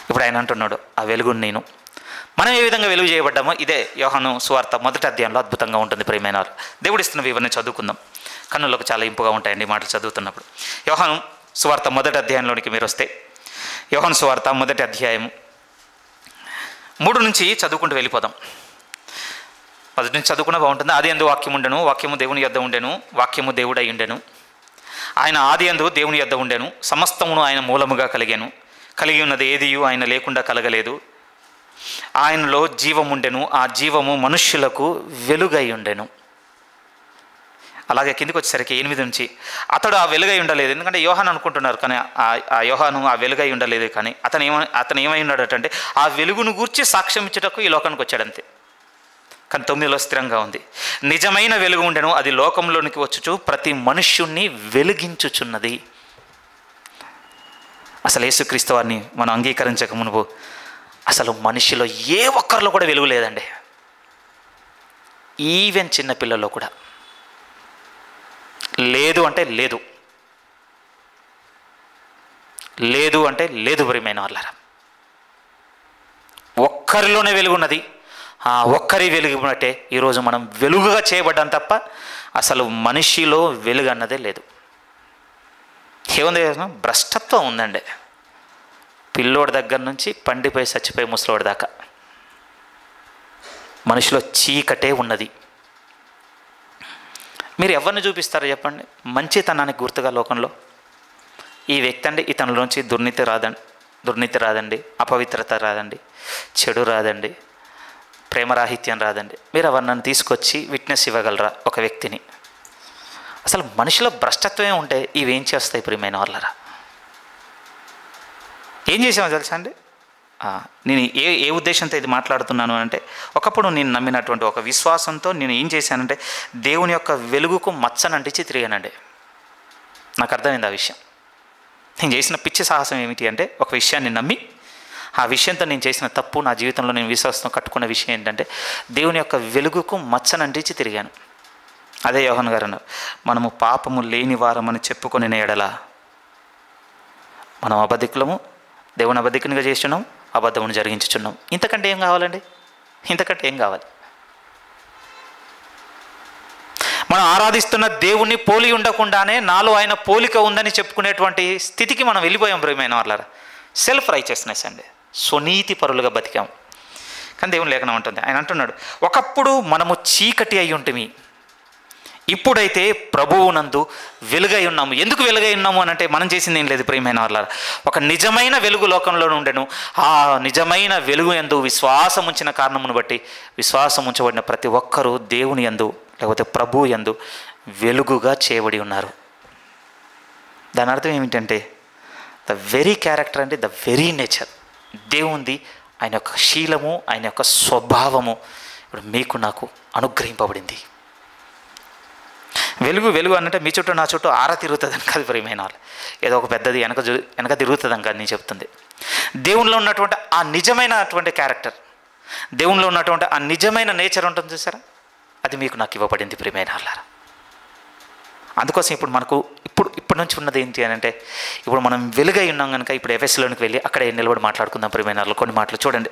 ఇప్పుడు ఆయన అంటున్నాడు, ఆ వెలుగును నేను. మనం ఏ విధంగా వెలుగు చేయబడ్డామో ఇదే యోహాను సువార్త 1వ అధ్యాయంలో అద్భుతంగా ఉంటుంది ప్రియమైన వారు. దేవుడు ఇస్తున్న వివరణ చదువుకుందాం. కన్నులకు చాలా ఇంపుగా ఉంటాయండి మాటలు చదువుతున్నప్పుడు. యోహాను సువార్త 1వ అధ్యాయంలోనికి మీరు వస్తే, యోహాను సువార్త 1వ అధ్యాయం 3 నుంచి చదువుకుంటూ వెళ్ళిపోదాం. 1 నుంచి చదువుకున్న బాగుంటుంది. ఆది యందు వాక్యము ఉండెను, వాక్యము దేవుని యొద్ద ఉండెను, వాక్యము దేవుడై ఉండెను. ఆయన ఆది యందు దేవుని యొద్ద ఉండెను, సమస్తమును ఆయన మూలముగా కలిగాను, కలిగి ఉన్నది ఏదియు ఆయన లేకుండా కలగలేదు. ఆయనలో జీవముండెను, ఆ జీవము మనుష్యులకు వెలుగై ఉండెను. అలాగే కిందికి వచ్చేసరికి 8 నుంచి, అతడు ఆ వెలుగై ఉండలేదు. ఎందుకంటే యోహాను అనుకుంటున్నారు, కానీ ఆ యోహాను ఆ వెలుగై ఉండలేదు. కానీ అతను ఏమై ఉన్నాడటంటే, ఆ వెలుగును గూర్చి సాక్ష్యం ఇచ్చుటకు ఈ లోకానికి వచ్చాడంతే. కానీ 9లో స్థిరంగా ఉంది, నిజమైన వెలుగు ఉండెను, అది లోకంలోనికి వచ్చుచు ప్రతి మనుష్యుణ్ణి వెలిగించుచున్నది. అసలు యేసుక్రీస్తు వారిని మనం అంగీకరించక మునుపు అసలు మనిషిలో ఏ ఒక్కరిలో కూడా వెలుగు లేదండి. ఈవెన్ చిన్నపిల్లల్లో కూడా లేదు అంటే లేదు, లేదు అంటే లేదు ప్రియమైన వాళ్ళారా. ఒక్కరిలోనే వెలుగున్నది. ఆ ఒక్కరి వెలుగు బట్టే ఈరోజు మనం వెలుగుగా చేయబడ్డాం తప్ప అసలు మనిషిలో వెలుగు అన్నదే లేదు. ఏముంది? భ్రష్టత్వం ఉందండి. పిల్లోడి దగ్గర నుంచి పండిపోయి చచ్చిపోయి ముసలోడి దాకా మనిషిలో చీకటే ఉన్నది. మీరు ఎవరిని చూపిస్తారో చెప్పండి మంచితనానికి గుర్తుగా లోకంలో? ఈ వ్యక్తి అండి, ఇతనిలోంచి దుర్నీతి రాదండి, అపవిత్రత రాదండి, చెడు రాదండి, ప్రేమరాహిత్యం రాదండి. మీరు ఎవరినైనా తీసుకొచ్చి విట్నెస్ ఇవ్వగలరా ఒక వ్యక్తిని? అసలు మనిషిలో భ్రష్టత్వమే ఉంటే ఇవేం చేస్తాయి ప్రియమైన వాళ్ళరా? ఏం చేసామో తెలుసా అండి? నేను ఏ ఉద్దేశంతో ఇది మాట్లాడుతున్నాను అంటే, ఒకప్పుడు నేను నమ్మినటువంటి ఒక విశ్వాసంతో నేను ఏం చేశానంటే, దేవుని యొక్క వెలుగుకు మచ్చనంటించి తిరిగానండి. నాకు అర్థమైంది ఆ విషయం. నేను చేసిన పిచ్చి సాహసం ఏమిటి అంటే, ఒక విషయాన్ని నమ్మి ఆ విషయంతో నేను చేసిన తప్పు, నా జీవితంలో నేను విశ్వాసం కట్టుకున్న విషయం ఏంటంటే, దేవుని యొక్క వెలుగుకు మచ్చనంటించి తిరిగాను. అదే యోహాను గారు అన్నారు, మనము పాపము లేని వారమని చెప్పుకొని ఎడల మనం అబద్ధికులము, దేవుని అబద్ధికునిగా చేస్తున్నాం, అబద్ధమును జరిగించుచున్నాం. ఇంతకంటే ఏం కావాలండి? ఇంతకంటే ఏం కావాలి? మనం ఆరాధిస్తున్న దేవుణ్ణి పోలి ఉండకుండానే నాలో ఆయన పోలిక ఉందని చెప్పుకునేటువంటి స్థితికి మనం వెళ్ళిపోయాం ప్రియమైన వాళ్ళారా. సెల్ఫ్ రైచియస్నెస్ అండి, స్వనీతి పరులుగా బతికాం. కానీ దేవుని లేఖనం ఉంటుంది, ఆయన అంటున్నాడు, ఒకప్పుడు మనము చీకటి అయి ఉంటిమి, ఇప్పుడైతే ప్రభువునందు వెలుగై ఉన్నాము. ఎందుకు వెలుగై ఉన్నాము అని అంటే, మనం చేసింది ఏం లేదు ప్రియమైన వాళ్ళారా. ఒక నిజమైన వెలుగు లోకంలో ఉండెను, ఆ నిజమైన వెలుగు యందు విశ్వాసం ఉంచిన కారణమును బట్టి విశ్వాసం ఉంచబడిన ప్రతి ఒక్కరూ దేవుని యందు లేకపోతే ప్రభువు యందు వెలుగుగా చేయబడి ఉన్నారు. దాని అర్థం ఏమిటంటే, ద వెరీ క్యారెక్టర్ అంటే ద వెరీ నేచర్ దేవుంది, ఆయన యొక్క శీలము, ఆయన యొక్క స్వభావము ఇప్పుడు మీకు నాకు అనుగ్రహింపబడింది. వెలుగు వెలుగు అనంటే మీ చుట్టూ నా చుట్టూ ఆరా తిరుగుతుందని కాదు ప్రియమైన వాళ్ళు, ఏదో ఒక పెద్దది వెనక తిరుగుతుందని కాదు నేను చెప్తుంది. దేవునిలో ఉన్నటువంటి ఆ నిజమైనటువంటి క్యారెక్టర్, దేవునిలో ఉన్నటువంటి ఆ నిజమైన నేచర్ ఉంటుంది చూసారా, అది మీకు నాకు ఇవ్వబడింది ప్రియమైన వాళ్ళారా. అందుకోసం ఇప్పుడు మనకు ఇప్పటి నుంచి ఉన్నది ఏంటి అని అంటే, ఇప్పుడు మనం వెలుగై ఉన్నాం కనుక ఇప్పుడు ఎఫెసీలోనికి వెళ్ళి అక్కడే నిలబడి మాట్లాడుకుందాం ప్రియమైన వాళ్ళు. కొన్ని మాటలు చూడండి.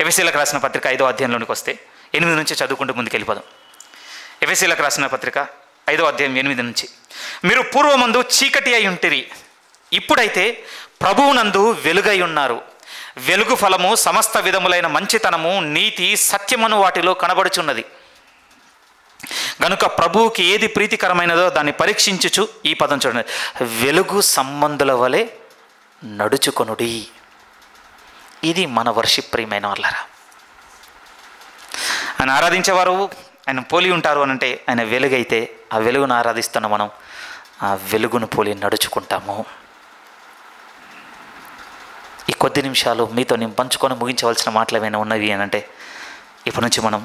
ఎఫెసీలకు రాసిన పత్రిక 5వ అధ్యాయంలోనికి వస్తే 8 నుంచి చదువుకుంటూ ముందుకు వెళ్ళిపోదాం. ఎఫెసీలకు రాసిన పత్రిక 5వ అధ్యాయం 8 నుంచి, మీరు పూర్వమందు చీకటి అయి ఉంటిరి, ఇప్పుడైతే ప్రభువునందు వెలుగై ఉన్నారు. వెలుగు ఫలము సమస్త విధములైన మంచితనము, నీతి, సత్యమును వాటిలో కనబడుచున్నది. గనుక ప్రభువుకి ఏది ప్రీతికరమైనదో దాన్ని పరీక్షించుచు, ఈ పదం చూడండి, వెలుగు సంబంధుల వలె నడుచుకొనుడి. ఇది మన వర్షిప్ ప్రియమైన వాళ్ళారా. ఆయన ఆరాధించేవారు ఆయన పోలి ఉంటారు అని అంటే ఆయన వెలుగైతే ఆ వెలుగును ఆరాధిస్తున్న మనం ఆ వెలుగును పోలి నడుచుకుంటాము. ఈ కొద్ది నిమిషాలు మీతో నేను పంచుకొని ముగించవలసిన మాటలు ఏమైనా ఉన్నవి అని అంటే, ఇప్పటి నుంచి మనం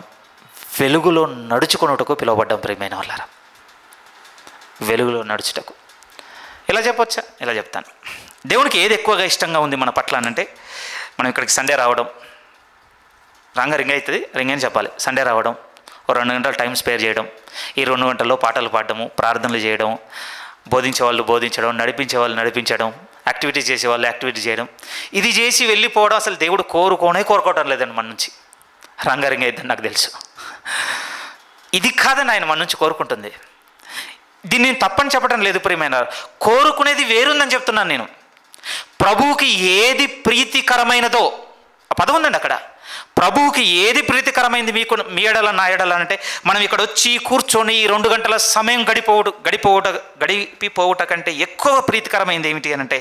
వెలుగులో నడుచుకున్నటకు పిలువబడ్డాం ప్రియమైన వాళ్ళారా. వెలుగులో నడుచుటకు ఇలా చెప్పొచ్చా? ఇలా చెప్తాను. దేవునికి ఏది ఎక్కువగా ఇష్టంగా ఉంది మన పట్ల అనంటే, మనం ఇక్కడికి సండే రావడం, రింగ్ అవుతుంది, రింగ్ అని చెప్పాలి, సండే రావడం, ఓ 2 గంటలు టైం స్పేర్ చేయడం, ఈ 2 గంటల్లో పాటలు పాడడము, ప్రార్థనలు చేయడం, బోధించే వాళ్ళు బోధించడం, నడిపించే వాళ్ళు నడిపించడం, యాక్టివిటీ చేసేవాళ్ళు యాక్టివిటీ చేయడం, ఇది చేసి వెళ్ళిపోవడం అసలు దేవుడు కోరుకోవటం లేదండి మన నుంచి. రింగ్ అవుతుందని నాకు తెలుసు. ఇది కాదని ఆయన మన నుంచి కోరుకుంటుంది. దీన్ని నేను తప్పని చెప్పడం లేదు ప్రియమైన, కోరుకునేది వేరుందని చెప్తున్నాను నేను. ప్రభువుకి ఏది ప్రీతికరమైనదో, ఆ పదం ఉందండి అక్కడ. ప్రభువుకి ఏది ప్రీతికరమైంది మీ ఎడల నా ఎడల అంటే, మనం ఇక్కడ వచ్చి కూర్చొని ఈ 2 గంటల సమయం గడిపిపోవుట కంటే ఎక్కువ ప్రీతికరమైంది ఏమిటి అని అంటే,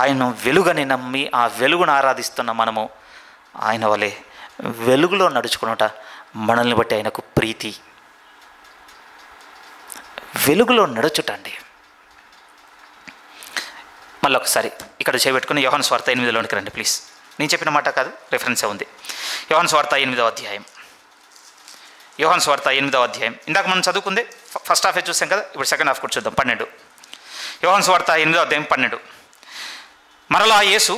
ఆయన వెలుగని నమ్మి ఆ వెలుగును ఆరాధిస్తున్న మనము ఆయన వలె వెలుగులో నడుచుకున్నట మనల్ని బట్టి ఆయనకు ప్రీతి. వెలుగులో నడుచుట అండి. మళ్ళీ ఒకసారి ఇక్కడ చేపెట్టుకుని యోహాను సువార్త 8లోనికి రండి ప్లీజ్. నేను చెప్పిన మాట కాదు, రెఫరెన్సే ఉంది. యోహాను సువార్త 8వ అధ్యాయం. యోహాను సువార్త 8వ అధ్యాయం ఇందాక మనం చదువుకుందే ఫస్ట్ హాఫే చూసాం కదా, ఇప్పుడు సెకండ్ హాఫ్ కూడా చూద్దాం. 12 యోహాను సువార్త 8వ అధ్యాయం 12. మరలా యేసు,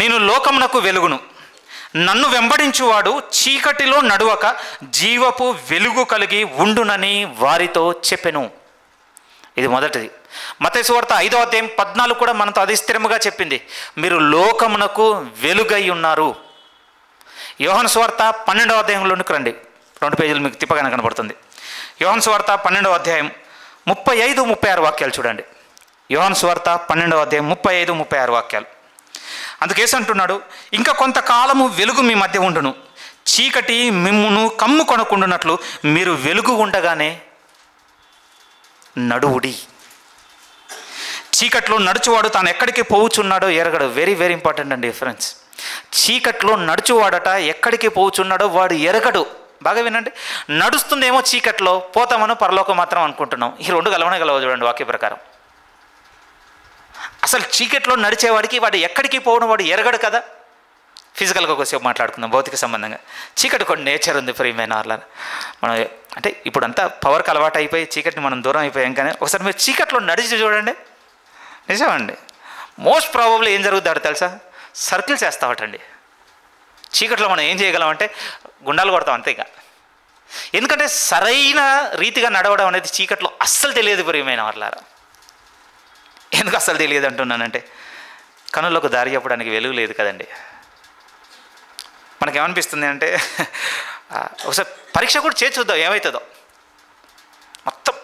నేను లోకమునకు వెలుగును, నన్ను వెంబడించువాడు చీకటిలో నడువక జీవపు వెలుగు కలిగి ఉండునని వారితో చెప్పెను. ఇది మొదటిది. మత్తయి సువార్త 5వ అధ్యాయం 14 కూడా మనతో అది స్థిరముగా చెప్పింది, మీరు లోకమునకు వెలుగై ఉన్నారు. యోహాను సువార్త 12వ అధ్యాయంలోనికి రండి, 2 పేజీలు మీకు తిప్పగానే కనబడుతుంది. యోహాను సువార్త 12వ అధ్యాయం 35-36 వాక్యాలు చూడండి. యోహాను సువార్త 12వ అధ్యాయం 35-36 వాక్యాలు. అందుకేసి అంటున్నాడు, ఇంకా కొంతకాలము వెలుగు మీ మధ్య ఉండును, చీకటి మిమ్మును కమ్ము కొనకుండునట్లు మీరు వెలుగు ఉండగానే నడువుడి. చీకట్లో నడుచువాడు తాను ఎక్కడికి పోవుచున్నాడో ఎరగడు. వెరీ వెరీ ఇంపార్టెంట్ అండి ఫ్రెండ్స్. చీకట్లో నడుచువాడట ఎక్కడికి పోవుచున్నాడో వాడు ఎరగడు. బాగా వినండి. నడుస్తుందేమో చీకట్లో, పోతామనో పరలోకం మాత్రం అనుకుంటున్నాం. ఈ 2 గలవవు చూడండి వాక్య ప్రకారం. అసలు చీకట్లో నడిచేవాడికి వాడు ఎక్కడికి పోవడం వాడు ఎరగడు కదా. ఫిజికల్గా ఒకసేపు మాట్లాడుకుందాం, భౌతిక సంబంధంగా. చీకటి కొన్ని నేచర్ ఉంది ప్రియమైన వాళ్ళ. మనం అంటే ఇప్పుడు అంతా పవర్కి అలవాటు అయిపోయి చీకటిని మనం దూరం అయిపోయాం. కానీ ఒకసారి మీరు చీకట్లో నడిచి చూడండి, నిజమండి. మోస్ట్ ప్రాబబ్లీ ఏం జరుగుతాడు తెలుసా, సర్కిల్స్ వేస్తావటండి. చీకట్లో మనం ఏం చేయగలం గుండాలు కొడతాం అంతే. ఇక ఎందుకంటే సరైన రీతిగా నడవడం అనేది చీకట్లో అస్సలు తెలియదు ప్రియమైన వాళ్ళారా. ఎందుకు అస్సలు తెలియదు అంటున్నానంటే, కనులకు దారి చెప్పడానికి వెలుగు లేదు కదండి. మనకేమనిపిస్తుంది అంటే, ఒకసారి పరీక్ష కూడా చేసి చూద్దాం ఏమవుతుందో. మొత్తం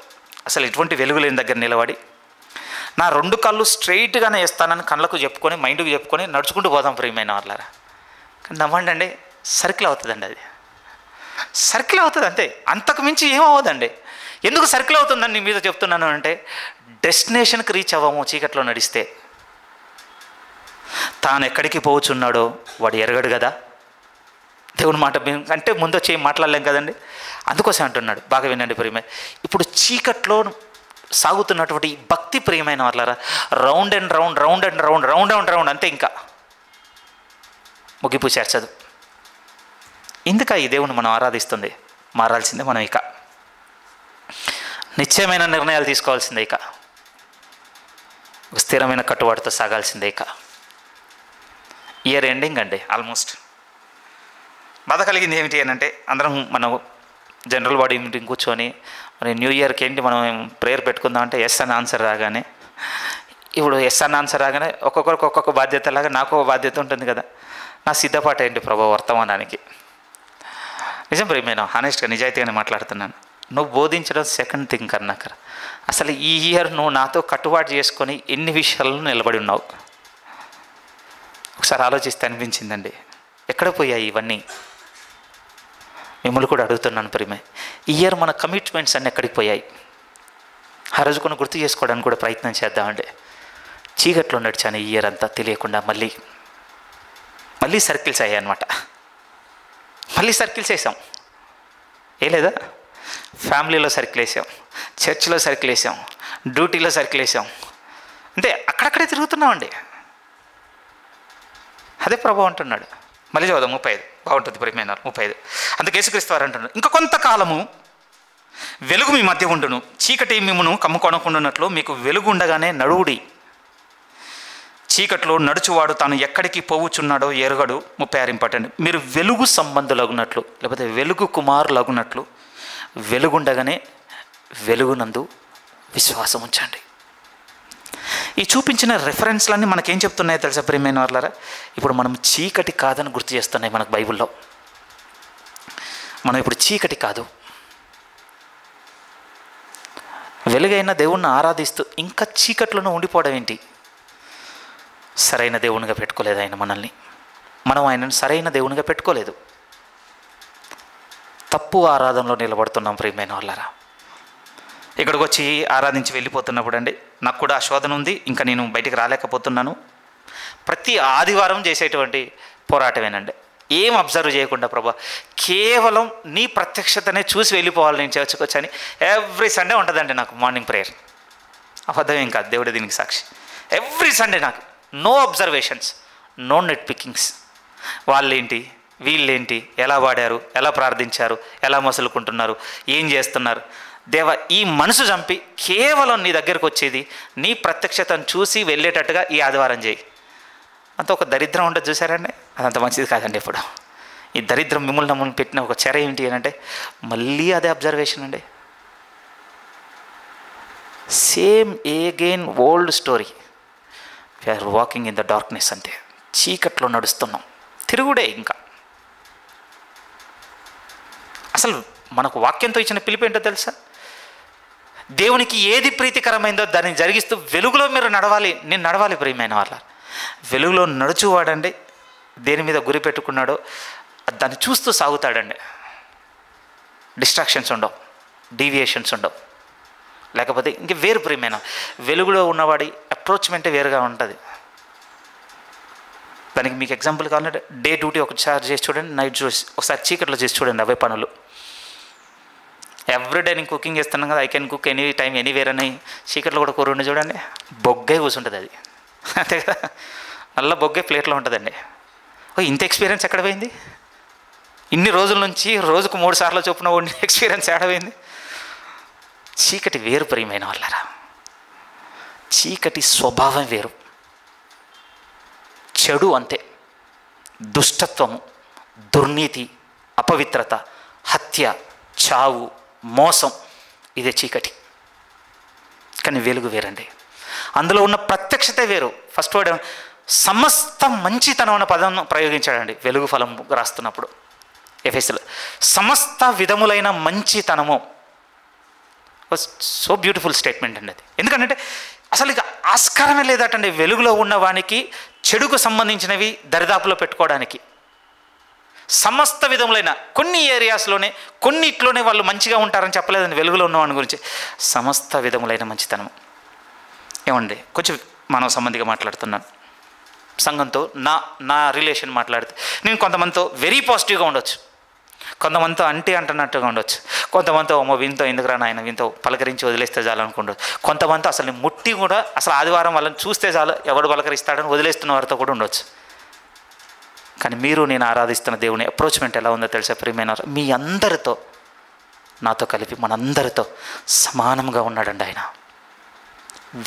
అసలు ఎటువంటి వెలుగు లేని దగ్గర నిలబడి నా 2 కాళ్ళు స్ట్రైట్గానే వేస్తానని కళ్ళకు చెప్పుకొని మైండ్కి చెప్పుకొని నడుచుకుంటూ పోదాం ప్రియమైన వాళ్ళారా. కానీ నమ్మండి అండి, సర్కిల్ అవుతుందండి. అది సర్కిల్ అవుతుంది అంతే, అంతకు మించి ఏమవుతుందండి. ఎందుకు సర్కిల్ అవుతుందని నీ మీద చెప్తున్నాను అంటే, డెస్టినేషన్కి రీచ్ అవ్వము చీకట్లో నడిస్తే. తాను ఎక్కడికి పోవచ్చున్నాడో వాడు ఎరగడు కదా. దేవుని మాట అంటే ముందు వచ్చి ఏం మాట్లాడలేం కదండి. అందుకోసం అంటున్నాడు. బాగా వినండి ప్రియమైన. ఇప్పుడు చీకట్లో సాగుతున్నటువంటి భక్తి ప్రియమైన వాళ్ళారా, రౌండ్ అండ్ రౌండ్ అంతే, ఇంకా ముగింపు చేర్చదు. ఇందుక ఈ దేవుని మనం ఆరాధిస్తుంది. మారాల్సిందే మనం. ఇక నిశ్చయమైన నిర్ణయాలు తీసుకోవాల్సిందే, ఇక స్థిరమైన కట్టుబాటుతో సాగాల్సిందే. ఇక ఇయర్ ఎండింగ్ అండి, ఆల్మోస్ట్. బాధ కలిగింది ఏమిటి అని అంటే, అందరం మనం జనరల్ బాడీ మీటింగ్ కూర్చొని మరి న్యూ ఇయర్కి ఏంటి మనం ప్రేయర్ పెట్టుకుందాం అంటే ఎస్ అని ఆన్సర్ రాగానే, ఇప్పుడు ఎస్ అని ఆన్సర్ రాగానే ఒక్కొక్కరికి ఒక్కొక్క బాధ్యత లాగా నాకు ఒక బాధ్యత ఉంటుంది కదా. నా సిద్ధపాటు ఏంటి ప్రభు వర్తమానానికి? నిజం ప్రియమైన హానెస్ట్గా నిజాయితీగానే మాట్లాడుతున్నాను. నువ్వు బోధించడం సెకండ్ థింగ్ కన్నాకర, అసలు ఈ ఇయర్ నువ్వు నాతో కట్టుబాటు చేసుకొని ఎన్ని విషయాలను నిలబడి ఉన్నావు ఒకసారి ఆలోచిస్తే అనిపించిందండి. ఎక్కడ పోయాయి ఇవన్నీ? మిమ్మల్ని కూడా అడుగుతున్నాను ప్రియమే, ఈ ఇయర్ మన కమిట్మెంట్స్ అన్నీ ఎక్కడికి పోయాయి? ఆ రోజు కొన్ని గుర్తు చేసుకోవడానికి కూడా ప్రయత్నం చేద్దామండి. చీకట్లో నడిచాను ఈ ఇయర్ అంతా తెలియకుండా. మళ్ళీ సర్కిల్స్ అయ్యాయి అనమాట. మళ్ళీ సర్కిల్స్ వేసాం, ఏ లేదా? ఫ్యామిలీలో సర్కిల్ వేసాం, చర్చ్లో సర్కిల్ వేసాం, డ్యూటీలో సర్కిల్ వేసాం, అంటే అక్కడక్కడే తిరుగుతున్నామండి. అదే ప్రభు అంటున్నాడు. మళ్ళీ చదువు 35 బాగుంటుంది ప్రియమైన 35. అందుకే యేసుక్రీస్తు వారు అంటున్నాడు, ఇంకా కొంతకాలము వెలుగు మీ మధ్య ఉండును, చీకటి మిమ్మును కమ్ముకొనకుండానట్లు మీకు వెలుగు ఉండగానే నడువుడి. చీకట్లో నడుచువాడు తాను ఎక్కడికి పోవుచున్నాడో ఎరుగడు. 36 ఇంపార్టెంట్. మీరు వెలుగు సంబంధులగునట్లు, లేకపోతే వెలుగు కుమారులగునట్లు వెలుగుండగానే వెలుగునందు విశ్వాసం ఉంచండి. ఈ చూపించిన రెఫరెన్స్లన్నీ మనకేం చెప్తున్నాయో తెలుసా ప్రియమైన వాళ్ళారా? ఇప్పుడు మనం చీకటి కాదని గుర్తు చేస్తున్నాయి మనకు బైబిల్లో. మనం ఇప్పుడు చీకటి కాదు, వెలుగైన దేవుణ్ణి ఆరాధిస్తూ ఇంకా చీకట్లోనే ఉండిపోవడం ఏంటి? సరైన దేవునిగా పెట్టుకోలేదు ఆయన మనల్ని. మనం ఆయనను సరైన దేవునిగా పెట్టుకోలేదు. తప్పు ఆరాధనలో నిలబడుతున్నాం ప్రియమైన వాళ్ళారా. ఇక్కడికి వచ్చి ఆరాధించి వెళ్ళిపోతున్నప్పుడు అండి, నాకు కూడా ఆ శోధన ఉంది, ఇంకా నేను బయటికి రాలేకపోతున్నాను. ప్రతి ఆదివారం చేసేటువంటి పోరాటమేనండి. ఏం అబ్జర్వ్ చేయకుండా ప్రభా, కేవలం నీ ప్రత్యక్షతనే చూసి వెళ్ళిపోవాలి నేను చర్చ్కి వచ్చని ఎవ్రీ సండే ఉంటుందండి నాకు మార్నింగ్ ప్రేయర్. అబద్ధమేం కాదు, దేవుడే దీనికి సాక్షి. ఎవ్రీ సండే నాకు no observations, no net pickings. వాళ్ళేంటి, వీళ్ళేంటి, ఎలా వాడారు, ఎలా ప్రార్థించారు, ఎలా మసులుకుంటున్నారు, ఏం చేస్తున్నారు. దేవ, ఈ మనసు చంపి కేవలం నీ దగ్గరకు వచ్చేది నీ ప్రత్యక్షతను చూసి వెళ్ళేటట్టుగా ఈ ఆదివారం చేయి. అంత ఒక దరిద్రం ఉండదు చూసారండి, అదంత మంచిది కాదండి. ఇప్పుడు ఈ దరిద్రం మిమ్మల్ని పెట్టిన ఒక చెర ఏంటి అని అంటే మళ్ళీ అదే అబ్జర్వేషన్ అండి. Same again old story. We are walking in the darkness. అంతే, చీకట్లో నడుస్తున్నాం, తిరుగుడే. ఇంకా అసలు మనకు వాక్యంతో ఇచ్చిన పిలుపు ఏంటో తెలుసా? దేవునికి ఏది ప్రీతికరమైందో దాన్ని జరిగిస్తూ వెలుగులో మీరు నడవాలి. నేను నడవాలి ప్రియమైన వాళ్ళ. వెలుగులో నడుచువాడండి దేని మీద గురి పెట్టుకున్నాడో దాన్ని చూస్తూ సాగుతాడండి. డిస్ట్రాక్షన్స్ ఉండవు, డీవియేషన్స్ ఉండవు. లేకపోతే ఇంక వేరు ప్రియమైన వెలుగులో ఉన్నవాడి అప్రోచ్మెంటే వేరుగా ఉంటుంది. దానికి మీకు ఎగ్జాంపుల్ కావాలంటే డే డ్యూటీ ఒకసారి చేసి చూడండి, నైట్ చూసి ఒకసారి చీకట్లో చేసి చూడండి. అవే పనులు ఎవ్రీడే నేను కుకింగ్ చేస్తున్నాను కదా, I can cook any time anywhere అని. చీకట్లో కూడా కూర ఉండి చూడండి, బొగ్గే కూర్చుంటుంది అది, అంతే కదా. మళ్ళీ బొగ్గే ప్లేట్లో ఉంటుందండి. ఇంత ఎక్స్పీరియన్స్ ఎక్కడ పోయింది? ఇన్ని రోజుల నుంచి రోజుకు 3 సార్లు చొప్పున ఉండే ఎక్స్పీరియన్స్ ఎక్కడపోయింది? చీకటి వేరు ప్రియమైన వాళ్ళరా. చీకటి స్వభావం వేరు. చెడు అంతే, దుష్టత్వము, దుర్నీతి, అపవిత్రత, హత్య, చావు, మోసం, ఇదే చీకటి. కానీ వెలుగు వేరండి. అందులో ఉన్న ప్రత్యక్షతే వేరు. ఫస్ట్ వర్డ్ సమస్త మంచితనం అన్న పదం ప్రయోగించాడండి వెలుగు ఫలం రాస్తున్నప్పుడు ఎఫెసీలో. సమస్త విధములైన మంచితనము. సో బ్యూటిఫుల్ స్టేట్మెంట్ అండి అది. ఎందుకంటే అసలు ఇక ఆస్కారమే లేదటండి వెలుగులో ఉన్న వానికి చెడుకు సంబంధించినవి దరిదాపులో పెట్టుకోవడానికి. సమస్త విధములైన, కొన్ని ఏరియాస్లోనే కొన్నిట్లోనే వాళ్ళు మంచిగా ఉంటారని చెప్పలేదండి వెలుగులో ఉన్నవాని గురించి. సమస్త విధములైన మంచితనం. ఏమండి, కొంచెం మానవ సంబంధిగా మాట్లాడుతున్నాను. సంఘంతో నా రిలేషన్ మాట్లాడితే నేను కొంతమందితో వెరీ పాజిటివ్గా ఉండొచ్చు, కొంతమందితో అంటున్నట్టుగా ఉండొచ్చు, కొంతమందితో వీంతో ఎందుకురా నాయన వీంతో పలకరించి వదిలేస్తే చాలు అనుకుండొచ్చు, కొంతమందితో అసలు ముట్టి కూడా అసలు ఆదివారం వాళ్ళని చూస్తే చాలు ఎవడు పలకరిస్తాడని వదిలేస్తున్న వారితో కూడా ఉండొచ్చు. కానీ మీరు నేను ఆరాధిస్తున్న దేవుని అప్రోచ్మెంట్ ఎలా ఉందో తెలుసా ప్రియమైన? మీ అందరితో నాతో కలిపి మనందరితో సమానంగా ఉన్నాడండి. ఆయన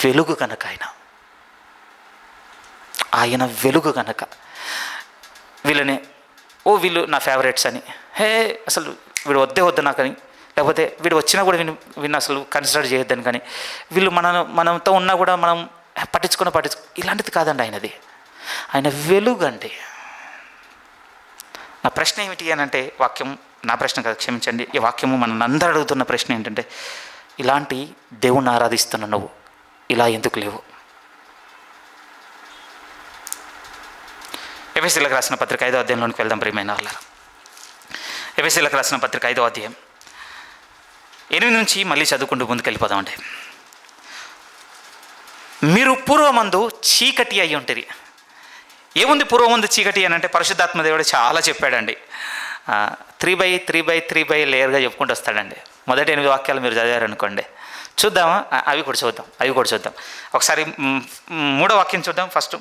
వెలుగు కనుక, ఆయన వెలుగు కనుక వీళ్ళని వీళ్ళు నా ఫేవరెట్స్ అని, అసలు వీడు వద్దు నాకని, లేకపోతే వీడు వచ్చినా కూడా వీడిని అసలు కన్సిడర్ చేయొద్దని, కానీ వీళ్ళు మనతో ఉన్నా కూడా మనం పట్టించుకో ఇలాంటిది కాదండి ఆయనది. ఆయన వెలుగు అండి. నా ప్రశ్న ఏమిటి అని అంటే, వాక్యం నా ప్రశ్న కాదు, క్షమించండి, ఈ వాక్యము మన అందరూ అడుగుతున్న ప్రశ్న ఏంటంటే, ఇలాంటి దేవుణ్ణి ఆరాధిస్తున్న నువ్వు ఇలా ఎందుకు లేవు? ఎఫెసీయులకు రాసిన పత్రిక 5వ అధ్యాయంలోనికి వెళ్దాం ప్రియమైన వాళ్ళారా. ఎఫెసీయులకు రాసిన పత్రిక 5వ అధ్యాయం 8 నుంచి మళ్ళీ చదువుకుంటూ ముందుకు వెళ్ళిపోదామండి. మీరు పూర్వమందు చీకటి అయి ఉంటుంది. ఏముంది పూర్వమందు చీకటి అని అంటే, పరిశుద్ధాత్మ దేవుడు చాలా చెప్పాడండి. 3/3/3 లేయర్గా చెప్పుకుంటూ వస్తాడండి. మొదటి 8 వాక్యాలు మీరు చదివారనుకోండి, చూద్దామా? అవి కూడా చూద్దాం. ఒకసారి 3వ వాక్యం చూద్దాం. ఫస్ట్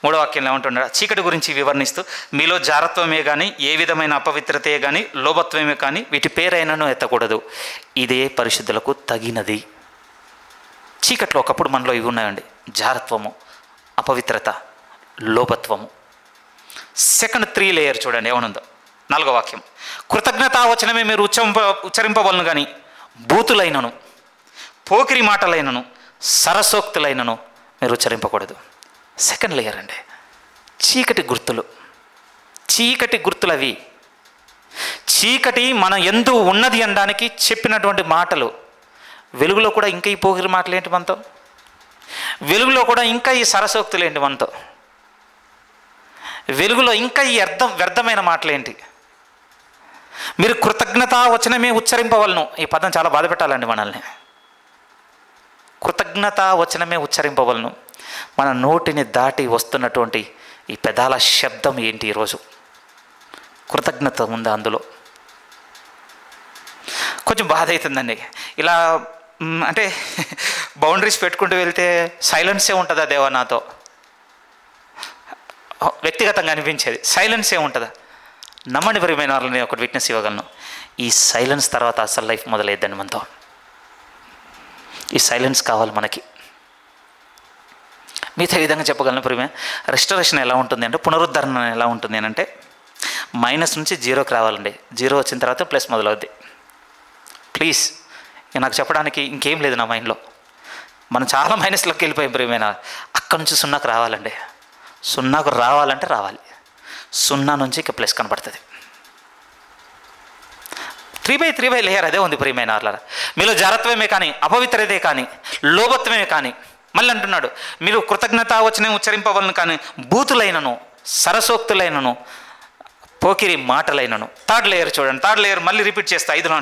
3వ వాక్యంలో ఏమంటున్నాడు? చీకటి గురించి వివరణిస్తూ, మీలో జారత్వమే కానీ, ఏ విధమైన అపవిత్రతే కానీ, లోభత్వమే కానీ వీటి పేరైనను ఎత్తకూడదు, ఇదే పరిశుద్ధులకు తగినది. చీకట్లో ఒకప్పుడు మనలో ఇవి ఉన్నాయండి: జారత్వము, అపవిత్రత, లోభత్వము. సెకండ్ 3 లేయర్ చూడండి ఏమనుందో. 4వ వాక్యం, కృతజ్ఞతావచనమే మీరు ఉచ్చరింపవలను కానీ, బూతులైనను, పోకిరి మాటలైనను, సరసోక్తులైనను మీరు ఉచ్చరింపకూడదు. సెకండ్ లేయర్ అండి, చీకటి గుర్తులు. అవి చీకటి మన యందు ఉన్నది అనడానికి చెప్పినటువంటి మాటలు. వెలుగులో కూడా ఇంకా ఈ పోకిరి మాటలు ఏంటి మనతో? వెలుగులో కూడా ఇంకా ఈ సరసోక్తులు ఏంటి మనతో? వెలుగులో ఇంకా ఈ వ్యర్థమైన మాటలేంటి? మీరు కృతజ్ఞతావచనమే ఉచ్చరింపవలను. ఈ పదం చాలా బాధ పెట్టాలండి మనల్ని. కృతజ్ఞతావచనమే ఉచ్చరింపవలను. మన నోటిని దాటి వస్తున్నటువంటి ఈ పెదాల శబ్దం ఏంటి ఈరోజు? కృతజ్ఞత ఉందా అందులో? కొంచెం బాధ అవుతుందండి. ఇలా అంటే బౌండరీస్ పెట్టుకుంటూ వెళ్తే సైలెన్సే ఉంటుందా దేవా నాతో? వ్యక్తిగతంగా అనిపించేది సైలెన్సే ఉంటుందా? నమ్మండి ప్రియమైన వాళ్ళని, నేను ఒకటి విట్నెస్ ఇవ్వగలను. ఈ సైలెన్స్ తర్వాత అసలు లైఫ్ మొదలైద్దండి మనతో. ఈ సైలెన్స్ కావాలి మనకి. మిగతా విధంగా చెప్పగలను ప్రియమే. రెస్టరేషన్ ఎలా ఉంటుంది అంటే, పునరుద్ధరణ ఎలా ఉంటుంది అని అంటే, మైనస్ నుంచి 0కి రావాలండి. 0 వచ్చిన తర్వాత ప్లస్ మొదలవుద్ది. ప్లీజ్, నాకు చెప్పడానికి ఇంకేం లేదు నా మైండ్లో. మనం చాలా మైనస్లోకి వెళ్ళిపోయాం ప్రియమైన. అక్కడి నుంచి 0కి రావాలండి. 0కు రావాలంటే రావాలి. 0 నుంచి ఇక ప్లస్ కనబడుతుంది. 3/3 లేయర్ అదే ఉంది ప్రియమైన వాళ్ళారా. మీలో జారత్వమే కానీ, అపవిత్రతే కానీ, లోభత్వమే కానీ, మళ్ళీ అంటున్నాడు మీరు కృతజ్ఞతావచనం ఉచ్చరింపవలను కానీ, బూతులైనను, సరసోక్తులైనను, పోకిరి మాటలైనను. 3rd లేయర్ చూడండి. 3rd లేయర్ మళ్ళీ రిపీట్ చేస్తే 5లో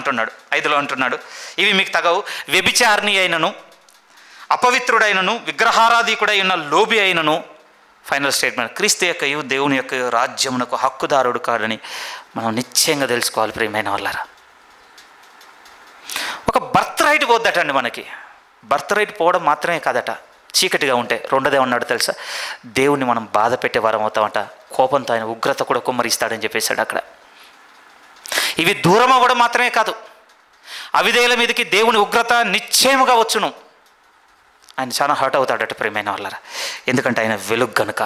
అంటున్నాడు ఇవి మీకు తగవు. వ్యభిచారిణి అయినను, అపవిత్రుడైనను, విగ్రహారాధికుడై ఉన్న లోబి అయినను. ఫైనల్ స్టేట్మెంట్, క్రీస్తు యొక్కయు దేవుని యొక్క రాజ్యమునకు హక్కుదారుడు కాడని మనం నిశ్చయంగా తెలుసుకోవాలి ప్రియమైన వాళ్ళారా. ఒక బర్త్ రైట్ పోద్దటండి మనకి. బర్త్ రైట్ పోవడం మాత్రమే కాదట, చీకటిగా ఉంటే రెండోదే ఉన్నాడు తెలుసా? దేవుణ్ణి మనం బాధ పెట్టే వారం అవుతామట. కోపంతో ఆయన ఉగ్రత కూడా కుమ్మరిస్తాడని చెప్పేశాడు అక్కడ. ఇవి దూరం అవ్వడం మాత్రమే కాదు, అవిధేయుల మీదకి దేవుని ఉగ్రత నిశ్చయముగా వచ్చును. ఆయన చాలా హర్ట్ అవుతాడట ప్రియమైన వాళ్ళారా. ఎందుకంటే ఆయన వెలుగు గనుక.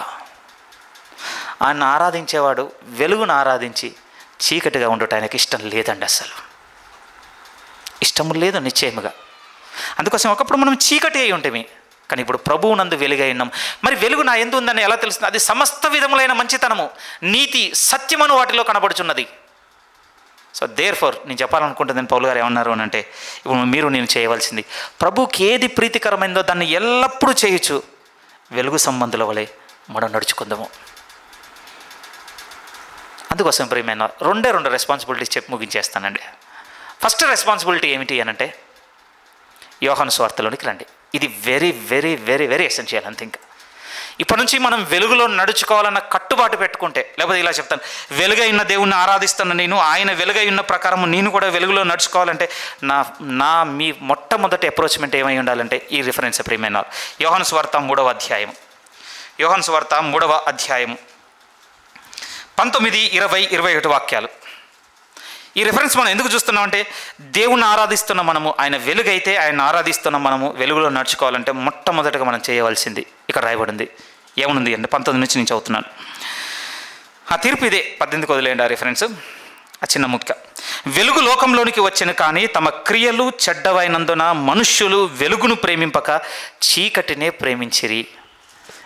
ఆయన ఆరాధించేవాడు వెలుగును ఆరాధించి చీకటిగా ఉండటం ఆయనకి ఇష్టం లేదండి, అస్సలు ఇష్టము లేదు నిశ్చయముగా. అందుకోసం ఒకప్పుడు మనం చీకటి అయి ఉంటేమి, కానీ ఇప్పుడు ప్రభువు నందు వెలుగై ఉన్నాం. మరి వెలుగు నా ఎందు ఉందని ఎలా తెలుస్తుంది? అది సమస్త విధములైన మంచితనము, నీతి, సత్యమును వాటిలో కనబడుచున్నది. సో దేర్ఫోర్ నేను చెప్పాలనుకుంటుంది పౌలు గారు ఏమన్నారు అని అంటే, ఇప్పుడు మీరు నేను చేయవలసింది, ప్రభుకి ఏది ప్రీతికరమైందో దాన్ని ఎల్లప్పుడూ చేయొచ్చు. వెలుగు సంబంధుల వలె మనం నడుచుకుందాము. అందుకోసం ప్రియమైన 2 రెస్పాన్సిబిలిటీస్ చెప్పి ముగించేస్తానండి. ఫస్ట్ రెస్పాన్సిబిలిటీ ఏమిటి అని అంటే, యోహాను సువార్తలోనికి రండి. ఇది very very very very essential. అంతే, ఇంకా ఇప్పటి నుంచి మనం వెలుగులో నడుచుకోవాలన్న కట్టుబాటు పెట్టుకుంటే, లేకపోతే ఇలా చెప్తాను, వెలుగై ఉన్న దేవుణ్ణి ఆరాధిస్తున్న నేను, ఆయన వెలుగై ఉన్న ప్రకారం నేను కూడా వెలుగులో నడుచుకోవాలంటే మీ మొట్టమొదటి అప్రోచ్మెంట్ ఏమై ఉండాలంటే ఈ రిఫరెన్స్ ప్రియమైన యోహాను సువార్త 3వ అధ్యాయం. యోహాను సువార్త 3వ అధ్యాయం 19, 20, 21 వాక్యాలు. ఈ రిఫరెన్స్ మనం ఎందుకు చూస్తున్నామంటే, దేవుణ్ణి ఆరాధిస్తున్న మనము, ఆయన వెలుగైతే ఆయన ఆరాధిస్తున్న మనము వెలుగులో నడుచుకోవాలంటే మొట్టమొదటిగా మనం చేయవలసింది ఇక్కడ రాయబడింది. ఏమనుంది అంటే 19 నుంచి నేను చదువుతున్నాను. ఆ తీర్పు ఇదే. 18కి వదిలేయండి ఆ రిఫరెన్స్, ఆ చిన్న ముక్క. వెలుగు లోకంలోనికి వచ్చెను, కానీ తమ క్రియలు చెడ్డవైనందున మనుష్యులు వెలుగును ప్రేమింపక చీకటినే ప్రేమించిరి.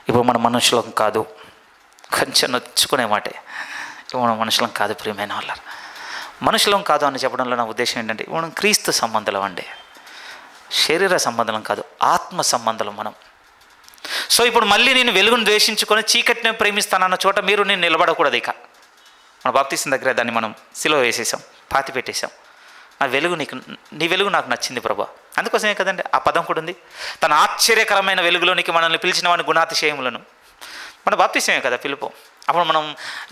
ఇప్పుడు మన మనుషులం కాదు, కొంచెం నొచ్చుకునే మాటే, ఇప్పుడు మన మనుషులం కాదు ప్రియమైన వాళ్ళ. మనుషులం కాదు అని చెప్పడంలో నా ఉద్దేశం ఏంటంటే, మనం క్రీస్తు సంబంధం అండి, శరీర సంబంధం కాదు, ఆత్మ సంబంధం మనం. సో ఇప్పుడు మళ్ళీ నేను వెలుగును ద్వేషించుకొని చీకటిని ప్రేమిస్తానన్న చోట మీరు నేను నిలబడకూడదు. ఇక మన బాప్తీసం దగ్గర దాన్ని మనం సిలువ వేసేసాం, పాతి పెట్టేశాం. నా వెలుగు నీ వెలుగు నాకు నచ్చింది ప్రభా. అందుకోసమే కదండి ఆ పదం కూడా ఉంది, తన ఆశ్చర్యకరమైన వెలుగులోనికి మనల్ని పిలిచిన వాని గుణాతిశయములను. మన బాప్తీసమే కదా పిలుపు. అప్పుడు మనం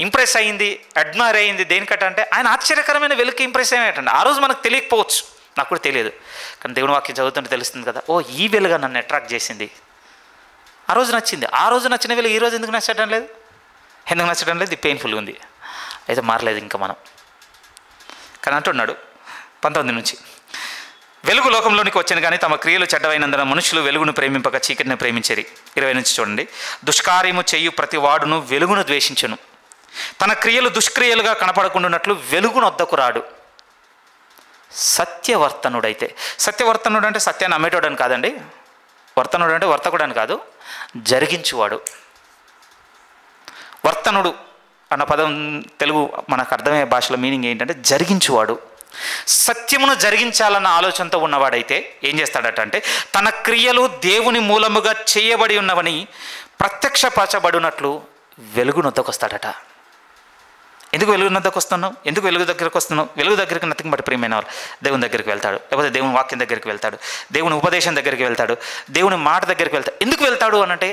ఇంప్రెస్ అయ్యింది, అడ్మైర్ అయ్యింది దేనికట అంటే ఆయన ఆశ్చర్యకరమైన వెలుగుకి ఇంప్రెస్ అయ్యేటండి. ఆ రోజు మనకు తెలియకపోవచ్చు, నాకు కూడా తెలియదు, కానీ దేవుని వాక్యం చదువుతుంటే తెలుస్తుంది కదా, ఓ ఈ వెలుగు నన్ను అట్రాక్ట్ చేసింది, ఆ రోజు నచ్చింది. ఆ రోజు నచ్చిన వెలుగు ఈ రోజు ఎందుకు నచ్చడం లేదు? ఎందుకు నచ్చడం లేదు? ఇది పెయిన్ఫుల్గా ఉంది, అయితే మారలేదు ఇంకా మనం. కానీ అంటున్నాడు 19 నుంచి, వెలుగు లోకంలోనికి వచ్చాను కానీ తమ క్రియలు చెడ్డవైనందున మనుషులు వెలుగును ప్రేమింపక చీకటిని ప్రేమించేరి. 20 నుంచి చూడండి. దుష్కార్యము చేయు ప్రతి వాడును వెలుగును ద్వేషించును, తన క్రియలు దుష్క్రియలుగా కనపడకుండానట్లు వెలుగును వద్దకు రాడు. సత్యవర్తనుడైతే, సత్యవర్తనుడు అంటే సత్యాన్ని అమ్మేటోడని కాదండి, వర్తనుడు అంటే వర్తకుడని కాదు, జరిగించువాడు. వర్తనుడు అన్న పదం తెలుగు మనకు అర్థమయ్యే భాషలో మీనింగ్ ఏంటంటే జరిగించువాడు. సత్యమును జరిగించాలన్న ఆలోచనతో ఉన్నవాడైతే ఏం చేస్తాడట అంటే, తన క్రియలు దేవుని మూలముగా చేయబడి ఉన్నవని ప్రత్యక్షపరచబడినట్లు వెలుగు నొద్దకు వస్తాడట. ఎందుకు వెలుగు నొద్దకు వస్తున్నావు? ఎందుకు వెలుగు దగ్గరకు వస్తున్నావు? వెలుగు దగ్గరికి నథింగ్ బట్ ప్రియమైన వాళ్ళు దేవుని దగ్గరికి వెళ్తాడు, లేకపోతే దేవుని వాక్యం దగ్గరికి వెళ్తాడు, దేవుని ఉపదేశం దగ్గరికి వెళ్తాడు, దేవుని మాట దగ్గరికి వెళ్తాడు. ఎందుకు వెళ్తాడు అనంటే,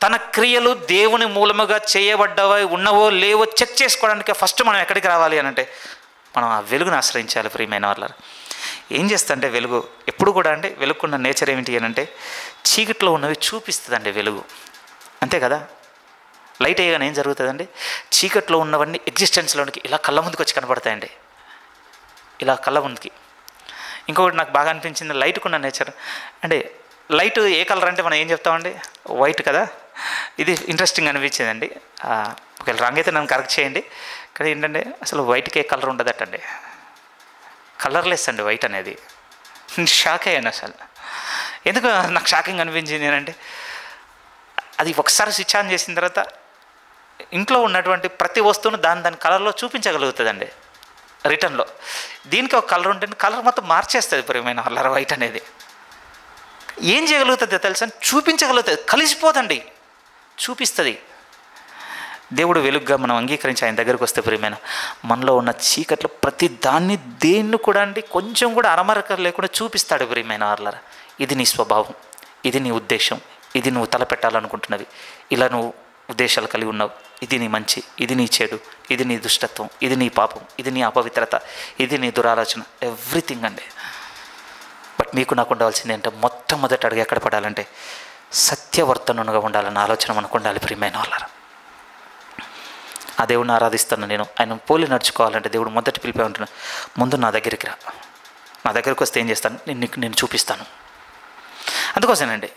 తన క్రియలు దేవుని మూలముగా చేయబడ్డవో ఉన్నవో లేవో చెక్ చేసుకోవడానికి ఫస్ట్ మనం ఎక్కడికి రావాలి అనంటే మనం ఆ వెలుగును ఆశ్రయించాలి ప్రియమైన వాళ్ళ. ఏం చేస్తుంటే వెలుగు ఎప్పుడు కూడా అంటే, వెలుగుకున్న నేచర్ ఏమిటి అని అంటే చీకట్లో ఉన్నవి చూపిస్తుందండి వెలుగు, అంతే కదా. లైట్ అయ్యగానే ఏం జరుగుతుందండి, చీకట్లో ఉన్నవన్నీ ఎగ్జిస్టెన్స్లోనికి ఇలా కళ్ళ ముందుకు వచ్చి కనబడతాయండి, ఇలా కళ్ళ ముందుకి. ఇంకొకటి నాకు బాగా అనిపించింది లైట్కున్న నేచర్ అంటే, లైట్ ఏ కలర్ అంటే మనం ఏం చెప్తామండి, వైట్ కదా. ఇది ఇంట్రెస్టింగ్ అనిపించిందండి. ఒకవేళ రాంగ్ అయితే నన్ను కరెక్ట్ చేయండి, కానీ ఏంటంటే అసలు వైట్కి ఏ కలర్ ఉండదటండి, కలర్లెస్ అండి వైట్ అనేది. షాక్ అయ్యాను అసలు. ఎందుకు నాకు షాకింగ్ అనిపించింది ఏంటంటే, అది ఒకసారి స్విచ్ ఆన్ చేసిన తర్వాత ఇంట్లో ఉన్నటువంటి ప్రతి వస్తువును దాని కలర్లో చూపించగలుగుతుందండి రిటర్న్లో. దీనికి ఒక కలర్ ఉంటే కలర్ మొత్తం మార్చేస్తుంది ప్రియమైన కలర్ వైట్ అనేది. ఏం చేయగలుగుతుంది తెలుసా? చూపించగలుగుతుంది, కలిసిపోదండి, చూపిస్తుంది. దేవుడు వెలుగుగా మనం అంగీకరించి ఆయన దగ్గరికి వస్తే ప్రియమైన మనలో ఉన్న చీకట్లో ప్రతి దాన్ని దేన్ని కూడా అండి కొంచెం కూడా అరమరక లేకుండా చూపిస్తాడు ప్రియమైన వాళ్ళరా. ఇది నీ స్వభావం, ఇది నీ ఉద్దేశం, ఇది నువ్వు తలపెట్టాలనుకుంటున్నవి, ఇలా నువ్వు ఉద్దేశాలు కలిగి ఉన్నావు, ఇది నీ మంచి, ఇది నీ చెడు, ఇది నీ దుష్టత్వం, ఇది నీ పాపం, ఇది నీ అపవిత్రత, ఇది నీ దురాలోచన, ఎవ్రీథింగ్ అండి. బట్ మీకు నాకు ఉండవలసింది ఏంటంటే మొట్టమొదటి అడుగు ఎక్కడ పడాలంటే సత్యవర్తనుగా ఉండాలన్న ఆలోచన మనకు ఉండాలి ప్రియమైన వాళ్ళరా. ఆ దేవుడిని ఆరాధిస్తాను నేను, ఆయన పోలి నడుచుకోవాలంటే దేవుడు మొదటి పిలిపే ఉంటున్నాను, ముందు నా దగ్గరికి రా, నా దగ్గరికి వస్తే ఏం చేస్తాను నేను చూపిస్తాను. అందుకోసమేనండి